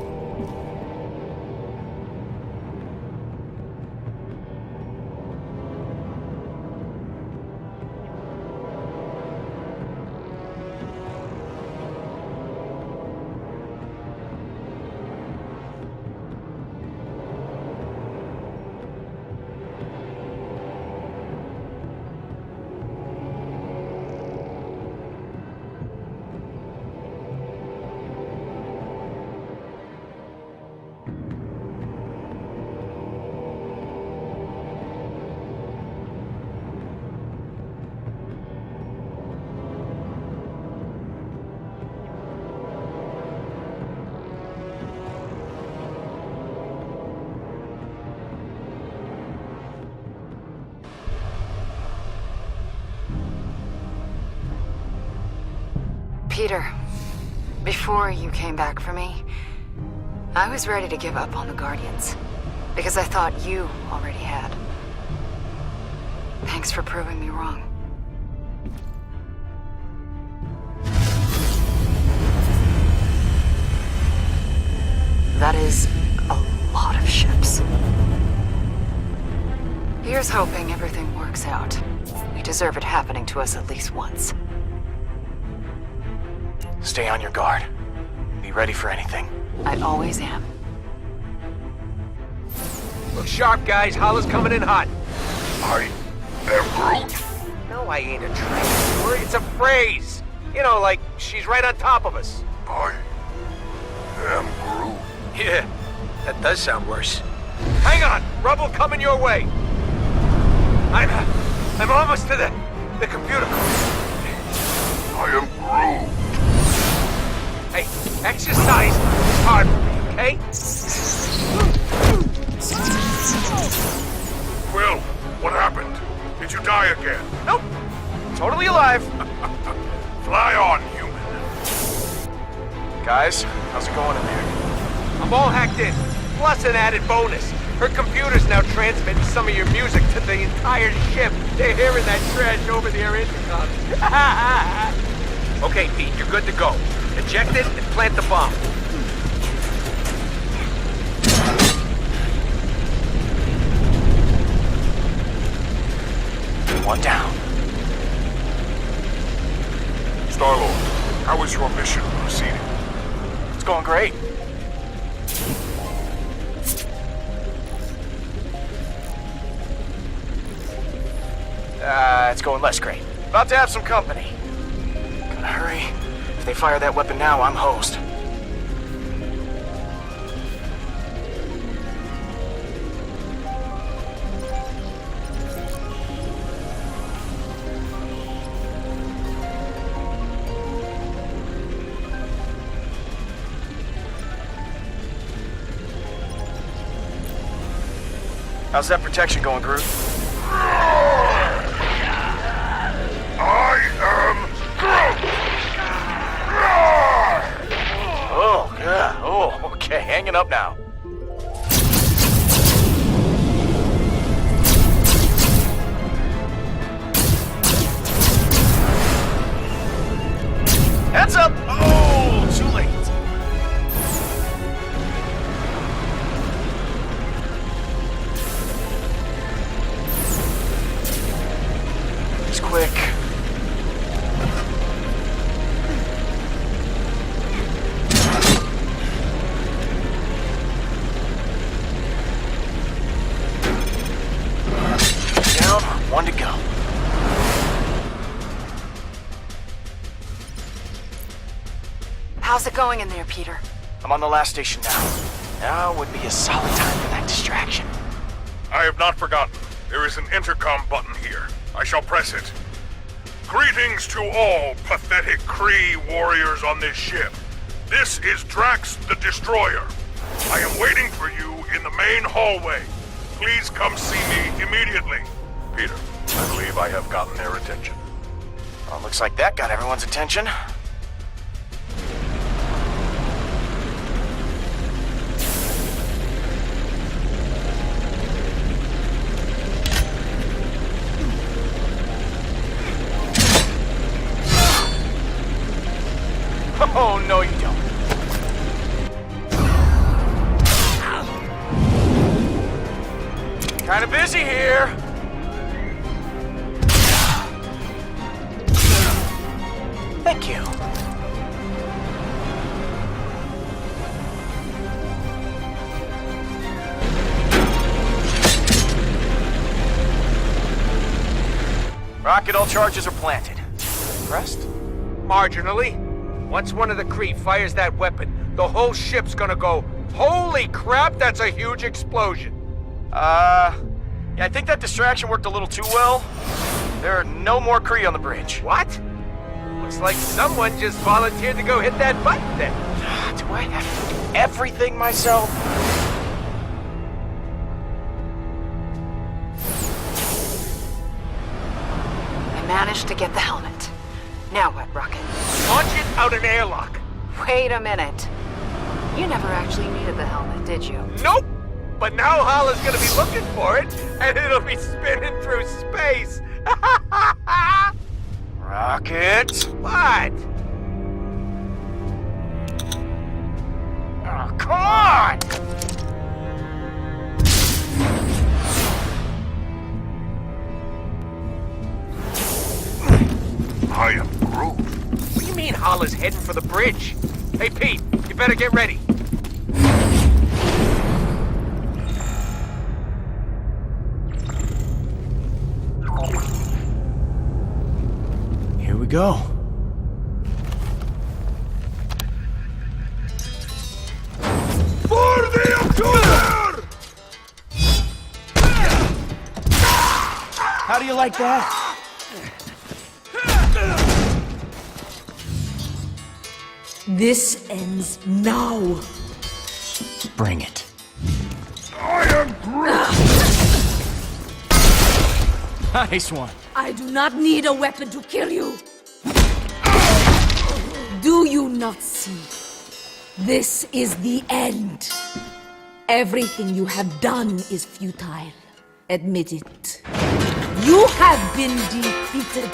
Peter, before you came back for me, I was ready to give up on the Guardians, because I thought you already had. Thanks for proving me wrong. That is a lot of ships. Here's hoping everything works out. We deserve it happening to us at least once. Stay on your guard. Be ready for anything. I always am. Look sharp, guys. Hala's coming in hot. I am Groot. No, I ain't a traitor. It's a phrase. You know, like, she's right on top of us. I am Groot. Yeah, that does sound worse. Hang on! Rubble coming your way! I'm almost to the computer core. I am Groot. Hey, exercise is hard for me, okay? Will, what happened? Did you die again? Nope. Totally alive. Fly on, human. Guys, how's it going in there? I'm all hacked in. Plus an added bonus. Her computer's now transmitting some of your music to the entire ship. They're hearing that trash over their intercom. Okay, Pete, you're good to go. Eject it and plant the bomb. One down. Star-Lord, how is your mission proceeding? It's going great. It's going less great. About to have some company. Gotta hurry. If they fire that weapon now, I'm hosed. How's that protection going, Groot? I am Groot! Oh, God. Oh, okay. Hanging up now. Heads up! Oh, too late. One to go. How's it going in there, Peter? I'm on the last station now. Now would be a solid time for that distraction. I have not forgotten. There is an intercom button here. I shall press it. Greetings to all pathetic Kree warriors on this ship. This is Drax the Destroyer. I am waiting for you in the main hallway. Please come see me immediately. Peter, I believe I have gotten their attention. Well, looks like that got everyone's attention. Oh, no you don't. Kinda busy here. Thank you. Rocket, all charges are planted. Impressed? Marginally. Once one of the Kree fires that weapon, the whole ship's gonna go, holy crap, that's a huge explosion. Yeah, I think that distraction worked a little too well. There are no more Kree on the bridge. What? Looks like someone just volunteered to go hit that button then. Do I have to do everything myself? I managed to get the helmet. Now what, Rocket? Launch it out an airlock. Wait a minute. You never actually needed the helmet, did you? Nope! But now Hala's gonna be looking for it, and it'll be spinning through space. Rocket! What? Oh, come on! I am Groot. What do you mean Hala's heading for the bridge? Hey, Pete, you better get ready. Here we go. For the accuser! How do you like that? This ends now. Bring it. I am Groot! Nice one. I do not need a weapon to kill you. Do you not see? This is the end. Everything you have done is futile. Admit it. You have been defeated.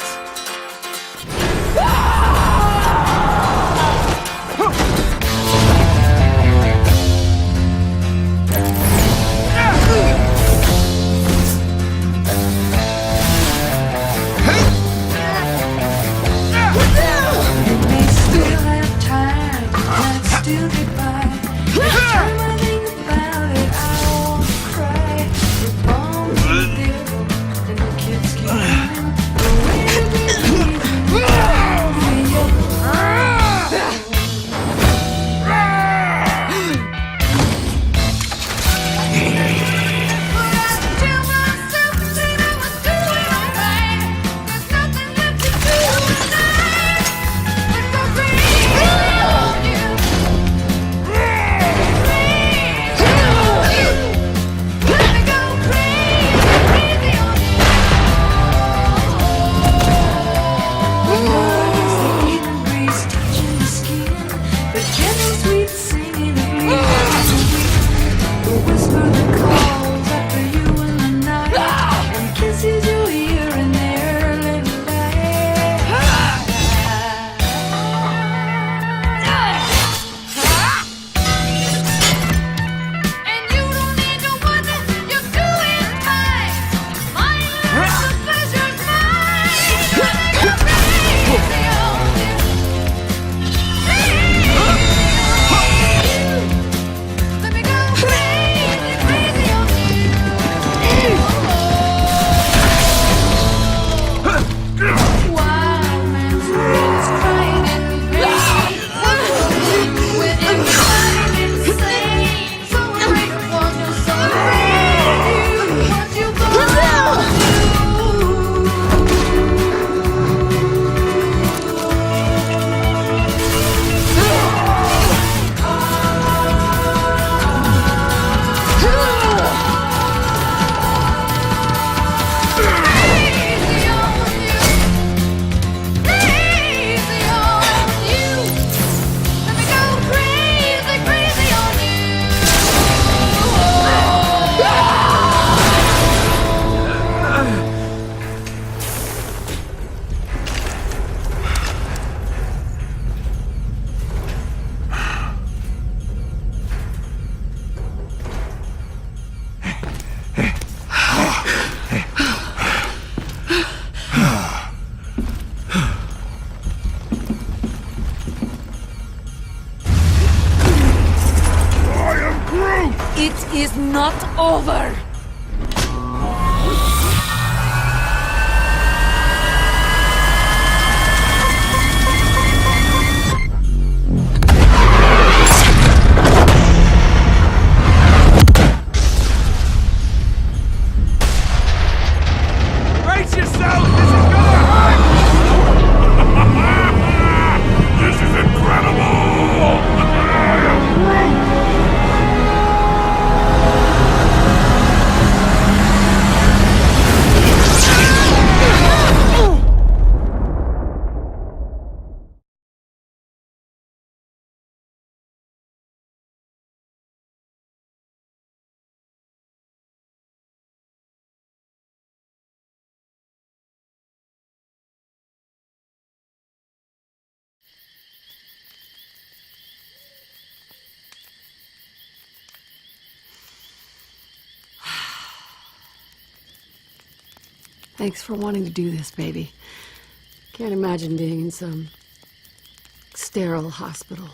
not over! Brace yourself! This is gonna hurt! This is incredible! I am Groot! Thanks for wanting to do this, baby. Can't imagine being in some sterile hospital.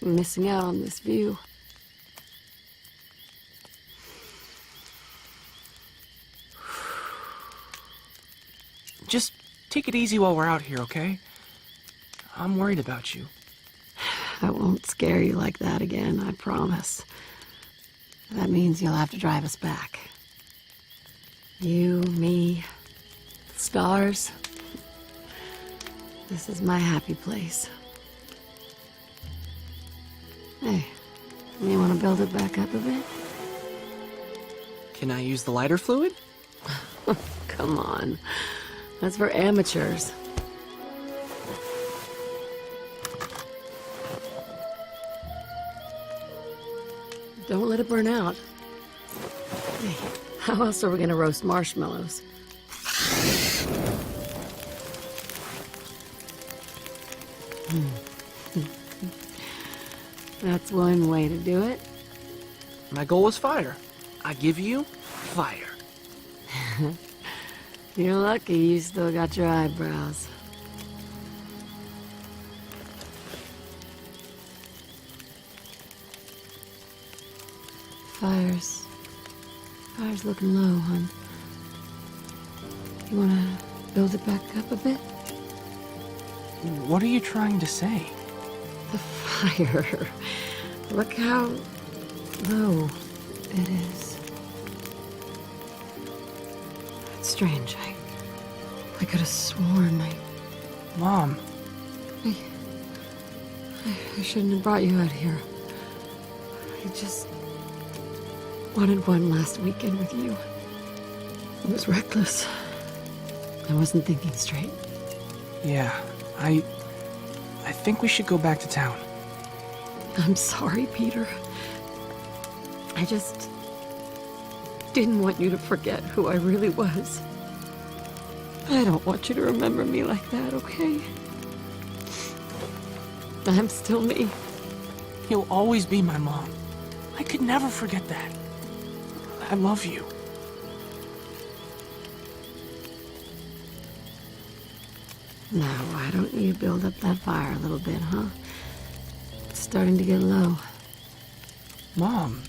Missing out on this view. Just take it easy while we're out here, okay? I'm worried about you. I won't scare you like that again, I promise. That means you'll have to drive us back. You, me, stars. This is my happy place. Hey, you want to build it back up a bit? Can I use the lighter fluid? Come on. That's for amateurs. Don't let it burn out. Hey, how else are we gonna roast marshmallows? That's one way to do it. My goal is fire. I give you fire. You're lucky you still got your eyebrows. Fire's looking low, hon. You wanna build it back up a bit? What are you trying to say? The fire. Look how low it is. It's strange. I could have sworn Mom, I shouldn't have brought you out here. I just wanted one last weekend with you. It was reckless. I wasn't thinking straight. yeah, I think we should go back to town. I'm sorry, Peter. I just didn't want you to forget who I really was. I don't want you to remember me like that, okay? I'm still me. You'll always be my mom. I could never forget that. I love you. Now, why don't you build up that fire a little bit, huh? It's starting to get low. Mom.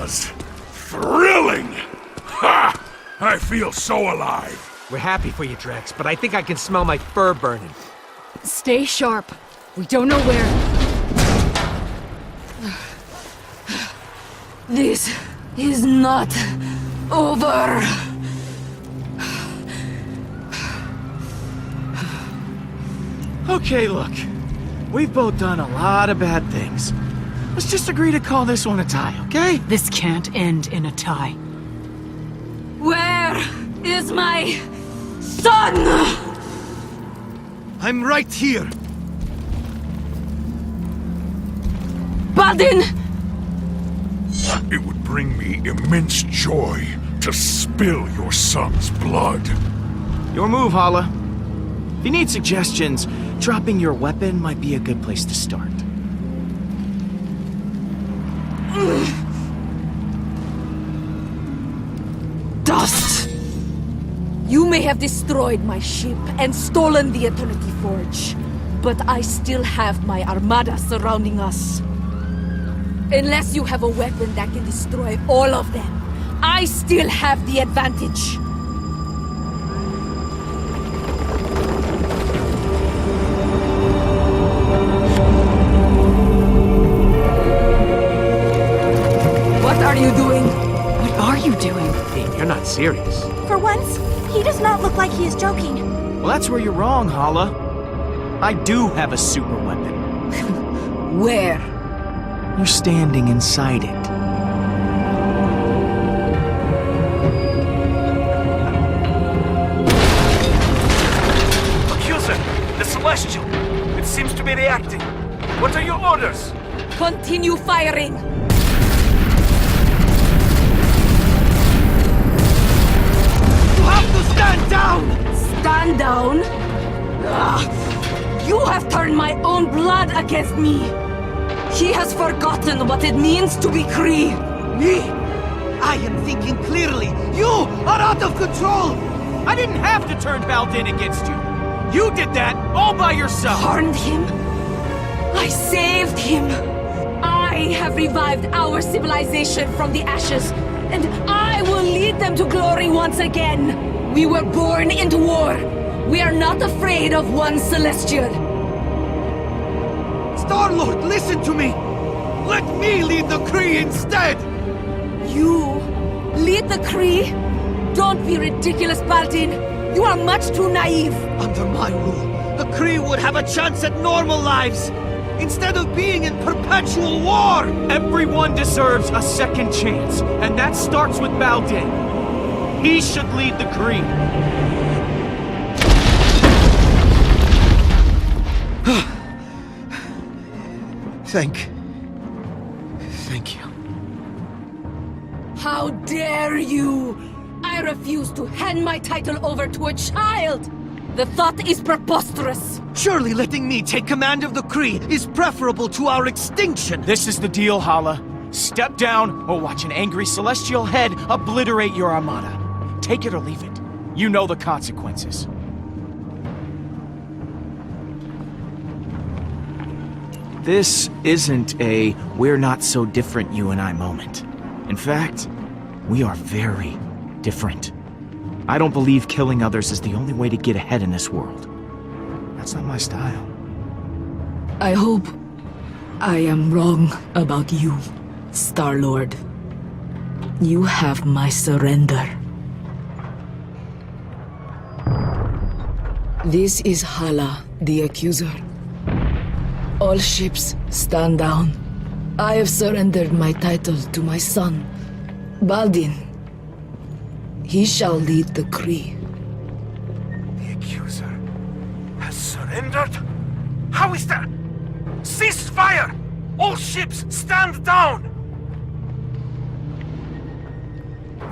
was thrilling! Ha! I feel so alive. We're happy for you, Drax, but I think I can smell my fur burning. Stay sharp. We don't know where. This is not over. Okay, look. We've both done a lot of bad things. Let's just agree to call this one a tie, okay? This can't end in a tie. Where is my son? I'm right here. Baldin! It would bring me immense joy to spill your son's blood. Your move, Hala. If you need suggestions, dropping your weapon might be a good place to start. Dust! You may have destroyed my ship and stolen the Eternity Forge, but I still have my armada surrounding us. Unless you have a weapon that can destroy all of them, I still have the advantage. What are you doing? What are you doing? Hey, you're not serious. For once, he does not look like he is joking. Well, that's where you're wrong, Hala. I do have a super weapon. Where? You're standing inside it. Accuser, the Celestial. It seems to be reacting. What are your orders? Continue firing! You have to stand down! Stand down? Ugh. You have turned my own blood against me! He has forgotten what it means to be Kree! Me? I am thinking clearly. You are out of control! I didn't have to turn Baldin against you. You did that all by yourself. Harmed him? I saved him! I have revived our civilization from the ashes, and I will lead them to glory once again! We were born into war! We are not afraid of one Celestial! Star-Lord, listen to me! Let me lead the Kree instead! You lead the Kree? Don't be ridiculous, Baldin! You are much too naive! Under my rule, the Kree would have a chance at normal lives, instead of being in perpetual war! Everyone deserves a second chance, and that starts with Baldin. He should lead the Kree. Thank you. How dare you! I refuse to hand my title over to a child! The thought is preposterous! Surely letting me take command of the Kree is preferable to our extinction! This is the deal, Hala. Step down or watch an angry celestial head obliterate your armada. Take it or leave it. You know the consequences. This isn't a we're not so different you and I moment. In fact, we are very different. I don't believe killing others is the only way to get ahead in this world. That's not my style. I hope I am wrong about you, Star-Lord. You have my surrender. This is Hala, the Accuser. All ships, stand down. I have surrendered my title to my son, Baldin. He shall lead the Kree. The Accuser has surrendered? How is that? Cease fire! All ships, stand down!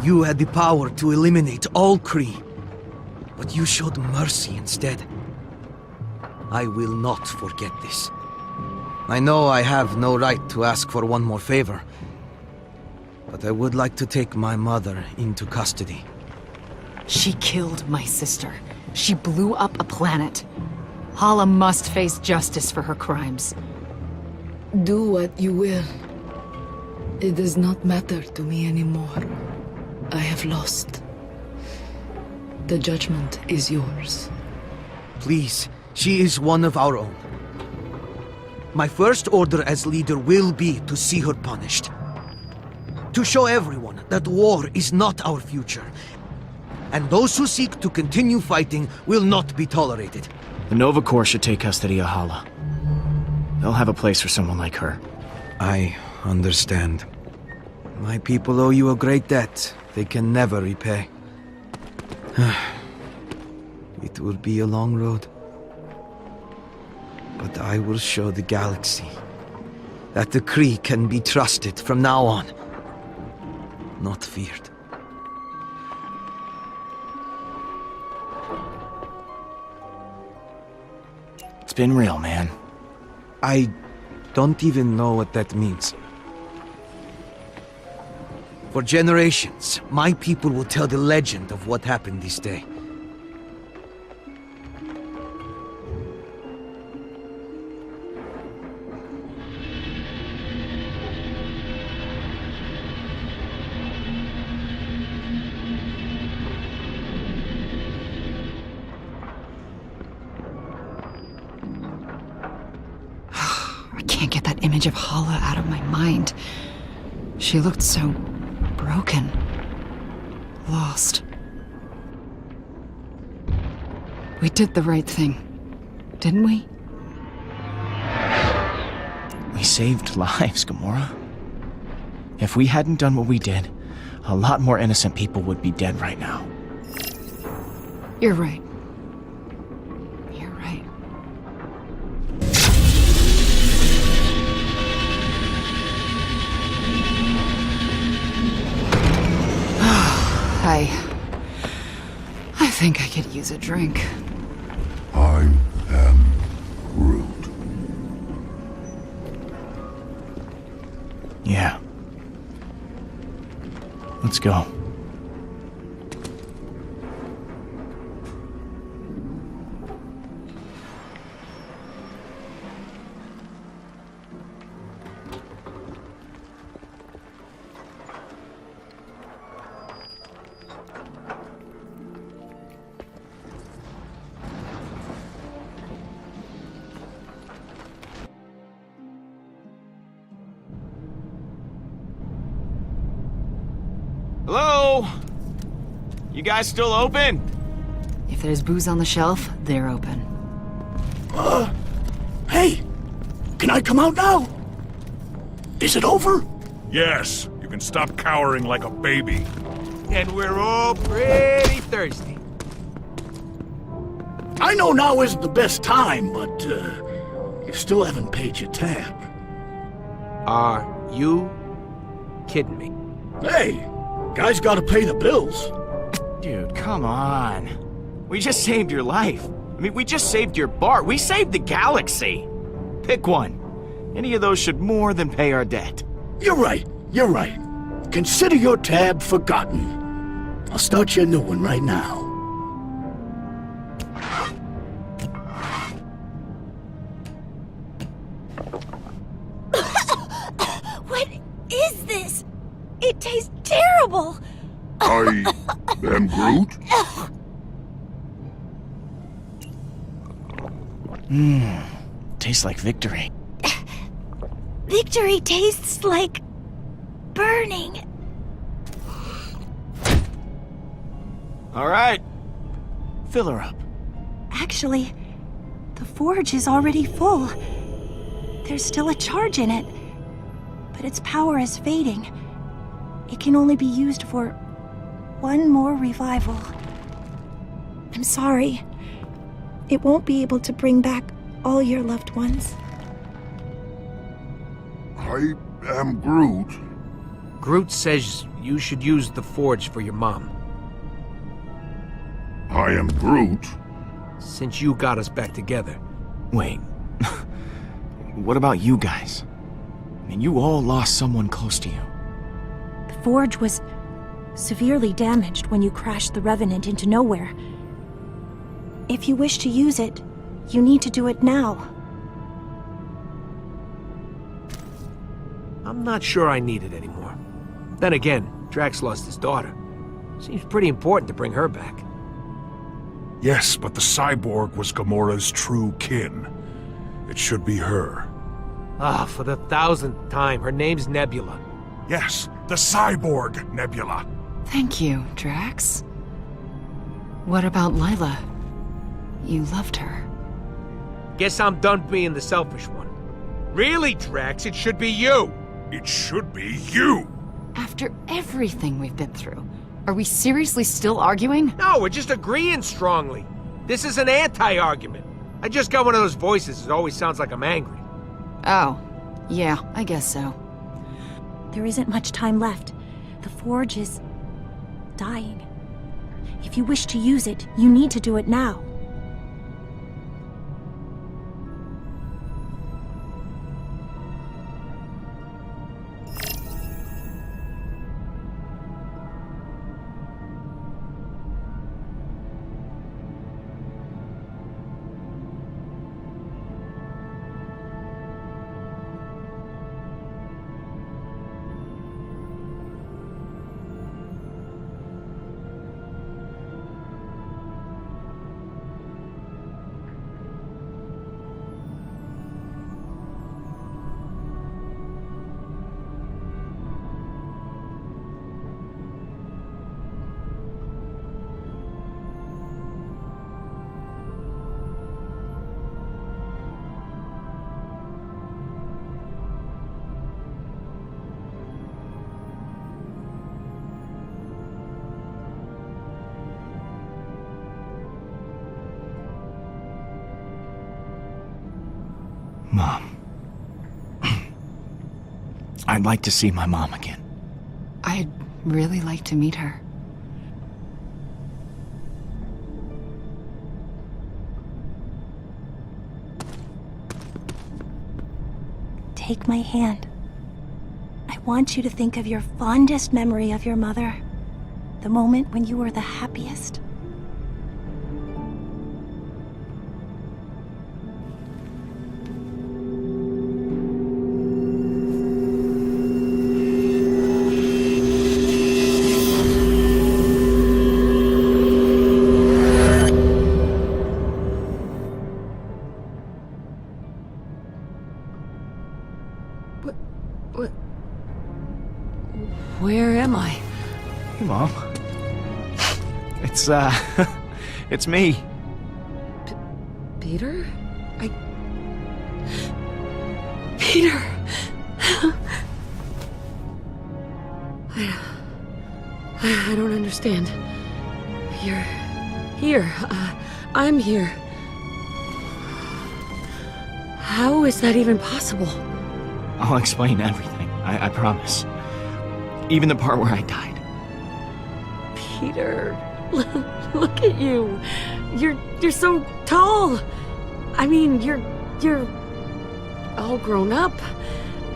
You had the power to eliminate all Kree, but you showed mercy instead. I will not forget this. I know I have no right to ask for one more favor, but I would like to take my mother into custody. She killed my sister. She blew up a planet. Hala must face justice for her crimes. Do what you will. It does not matter to me anymore. I have lost. The judgment is yours. Please, she is one of our own. My first order as leader will be to see her punished. To show everyone that war is not our future. And those who seek to continue fighting will not be tolerated. The Nova Corps should take custody of Hala. They'll have a place for someone like her. I understand. My people owe you a great debt they can never repay. It will be a long road. But I will show the galaxy that the Kree can be trusted from now on, not feared. It's been real, man. I don't even know what that means. For generations, my people will tell the legend of what happened this day. I can't get that image of Hala out of my mind. She looked so broken. Lost. We did the right thing, didn't we? We saved lives, Gamora. If we hadn't done what we did, a lot more innocent people would be dead right now. You're right. You're right. I think I could use a drink. I am Groot. Yeah. Let's go. Hello? You guys still open? If there's booze on the shelf, they're open. Hey! Can I come out now? Is it over? Yes, you can stop cowering like a baby. And we're all pretty thirsty. I know now isn't the best time, but, you still haven't paid your tab. Are you kidding me? Hey! Guys gotta pay the bills. Dude, come on. We just saved your life. I mean, we just saved your bar. We saved the galaxy. Pick one. Any of those should more than pay our debt. You're right. Consider your tab forgotten. I'll start you a new one right now. What is this? It tastes terrible! I am Groot? Tastes like victory. Victory tastes like burning. All right. Fill her up. Actually, the forge is already full. There's still a charge in it, but its power is fading. It can only be used for one more revival. I'm sorry. It won't be able to bring back all your loved ones. I am Groot. Groot says you should use the forge for your mom. I am Groot. Since you got us back together. Wait. What about you guys? I mean, you all lost someone close to you. The forge was severely damaged when you crashed the Revenant into nowhere. If you wish to use it, you need to do it now. I'm not sure I need it anymore. Then again, Drax lost his daughter. Seems pretty important to bring her back. Yes, but the cyborg was Gamora's true kin. It should be her. Ah, for the 1000th time, her name's Nebula. Yes, the cyborg Nebula. Thank you, Drax. What about Lila? You loved her. Guess I'm done being the selfish one. Really, Drax, it should be you! It should be you! After everything we've been through, are we seriously still arguing? No, we're just agreeing strongly. This is an anti-argument. I just got one of those voices that always sounds like I'm angry. Oh, yeah, I guess so. There isn't much time left. The Forge is dying. If you wish to use it, you need to do it now. Mom. I'd like to see my mom again. I'd really like to meet her. Take my hand. I want you to think of your fondest memory of your mother. The moment when you were the happiest. Where am I? Hey, Mom. It's, it's me. Peter? Peter! I don't understand. You're here. I'm here. How is that even possible? I'll explain everything, I promise. Even the part where I died. Peter, look at you. You're so tall. I mean, you're all grown up.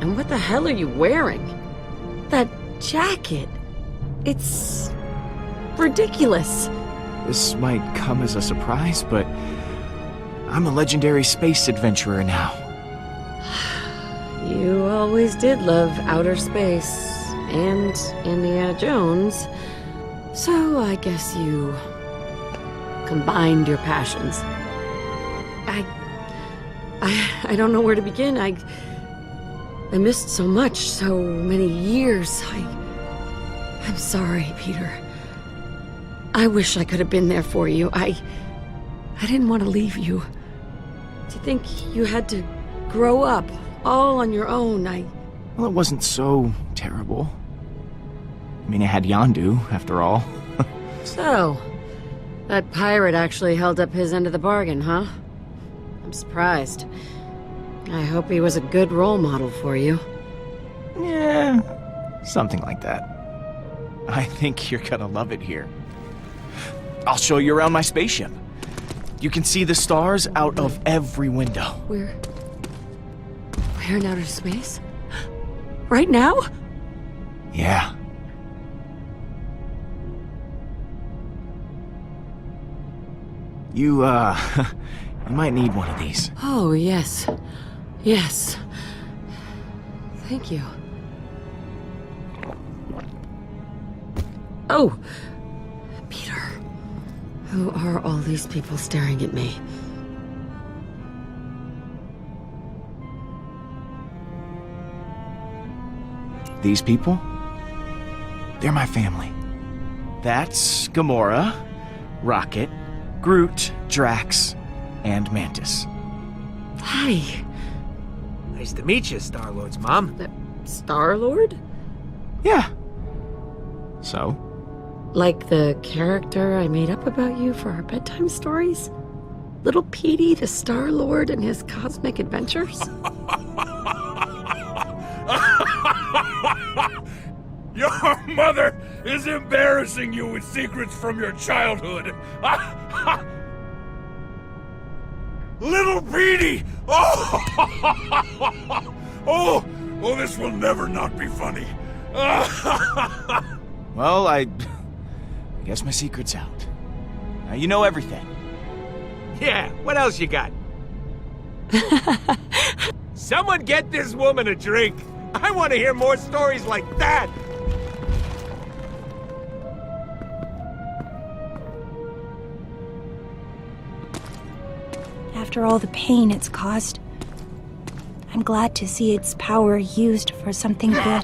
And what the hell are you wearing? That jacket. It's ridiculous. This might come as a surprise, but I'm a legendary space adventurer now. You always did love outer space and Indiana Jones. So I guess you combined your passions. I don't know where to begin. I missed so much, so many years. I'm sorry, Peter. I wish I could have been there for you. I didn't want to leave you. To think you had to grow up all on your own, Well, it wasn't so terrible. I mean, I had Yondu, after all. So, that pirate actually held up his end of the bargain, huh? I'm surprised. I hope he was a good role model for you. Yeah, something like that. I think you're gonna love it here. I'll show you around my spaceship. You can see the stars out of every window. We're in outer space? Right now? Yeah. You might need one of these. Oh, yes. Yes. Thank you. Oh, Peter. Who are all these people staring at me? These people? They're my family. That's Gamora, Rocket, Groot, Drax, and Mantis. Hi. Nice to meet you, Star-Lord's mom. Star-Lord? Yeah. So? Like the character I made up about you for our bedtime stories? Little Petey, the Star-Lord, and his cosmic adventures? Your mother is embarrassing you with secrets from your childhood. Little Petey! Oh, this will never not be funny. Well, I guess my secret's out. Now you know everything. Yeah, what else you got? Someone get this woman a drink. I want to hear more stories like that. After all the pain it's caused, I'm glad to see its power used for something good.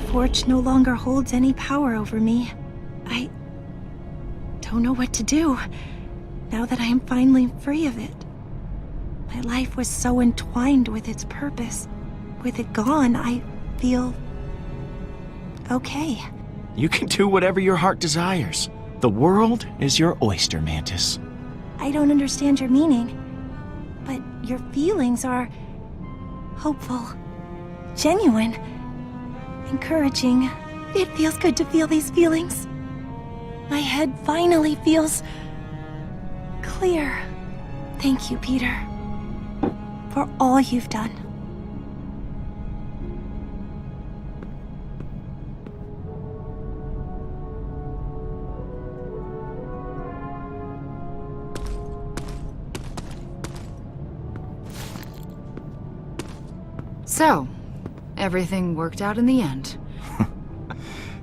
The Forge no longer holds any power over me. I don't know what to do, now that I am finally free of it. My life was so entwined with its purpose. With it gone, I feel okay. You can do whatever your heart desires. The world is your oyster, Mantis. I don't understand your meaning, but your feelings are hopeful, genuine, encouraging. It feels good to feel these feelings. My head finally feels clear. Thank you, Peter, for all you've done. So, everything worked out in the end.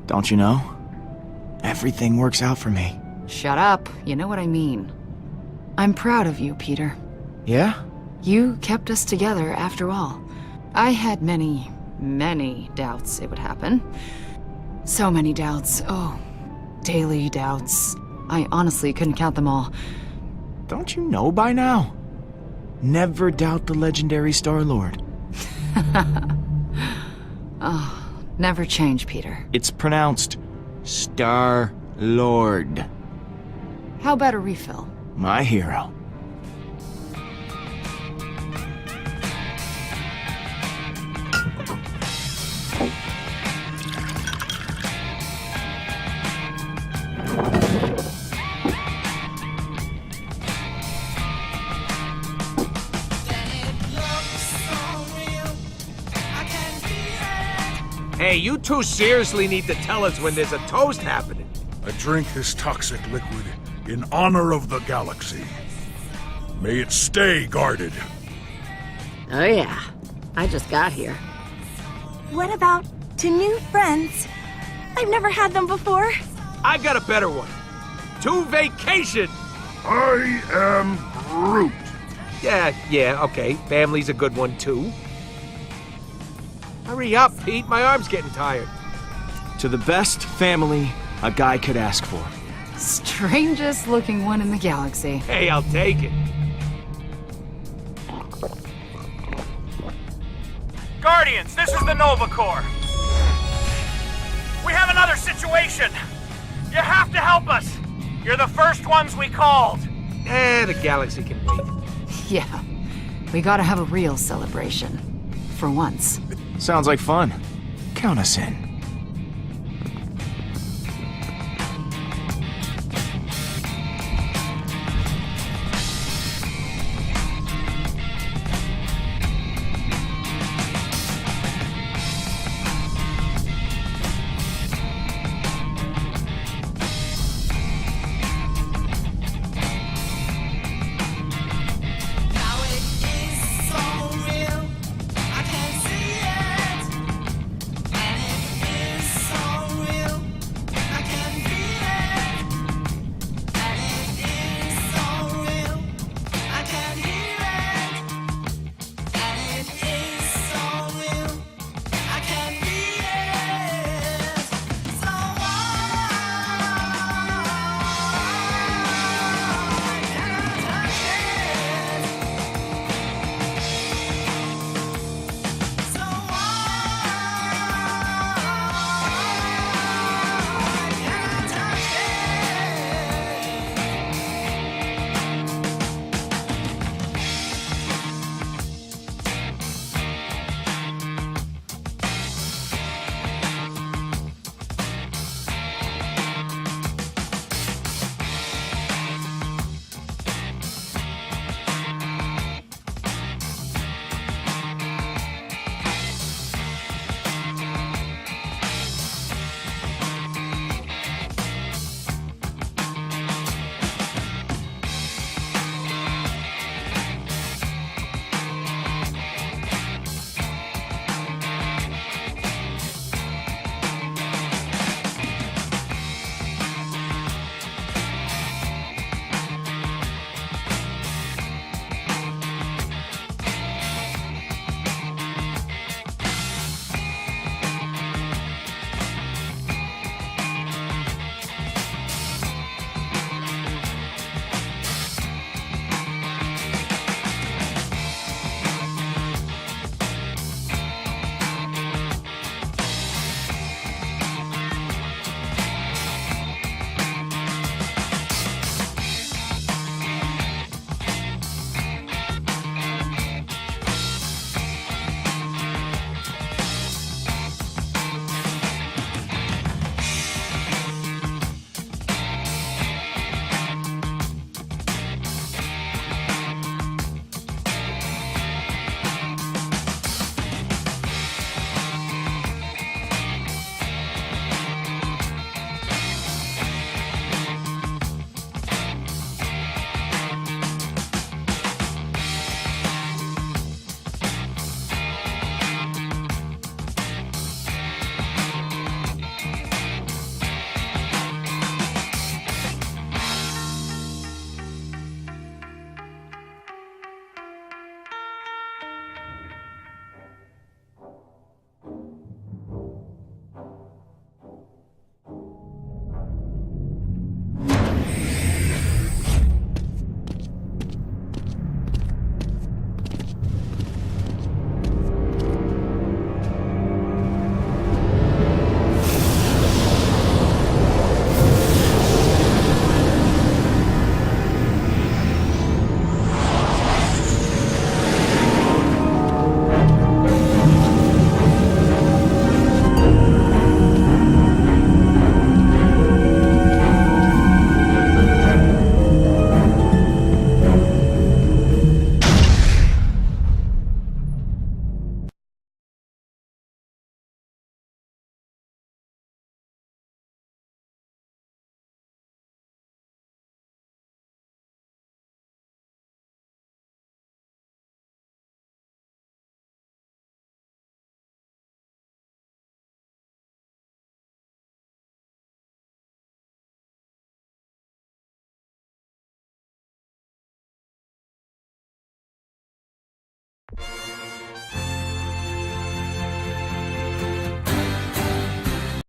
Don't you know? Everything works out for me. Shut up. You know what I mean. I'm proud of you, Peter. Yeah? You kept us together after all. I had many, many doubts it would happen. So many doubts. Oh, daily doubts. I honestly couldn't count them all. Don't you know by now? Never doubt the legendary Star-Lord. Oh, never change, Peter. It's pronounced Star-Lord. How about a refill? My hero. Hey, you two seriously need to tell us when there's a toast happening. I drink this toxic liquid in honor of the galaxy. May it stay guarded. Oh yeah, I just got here. What about to new friends? I've never had them before. I got a better one. To vacation. I am Groot. Yeah, okay. Family's a good one, too. Hurry up, Pete. My arm's getting tired. To the best family a guy could ask for. Strangest looking one in the galaxy. Hey, I'll take it. Guardians, this is the Nova Corps. We have another situation. You have to help us. You're the first ones we called. The galaxy can wait. Yeah, we gotta have a real celebration. For once. Sounds like fun. Count us in.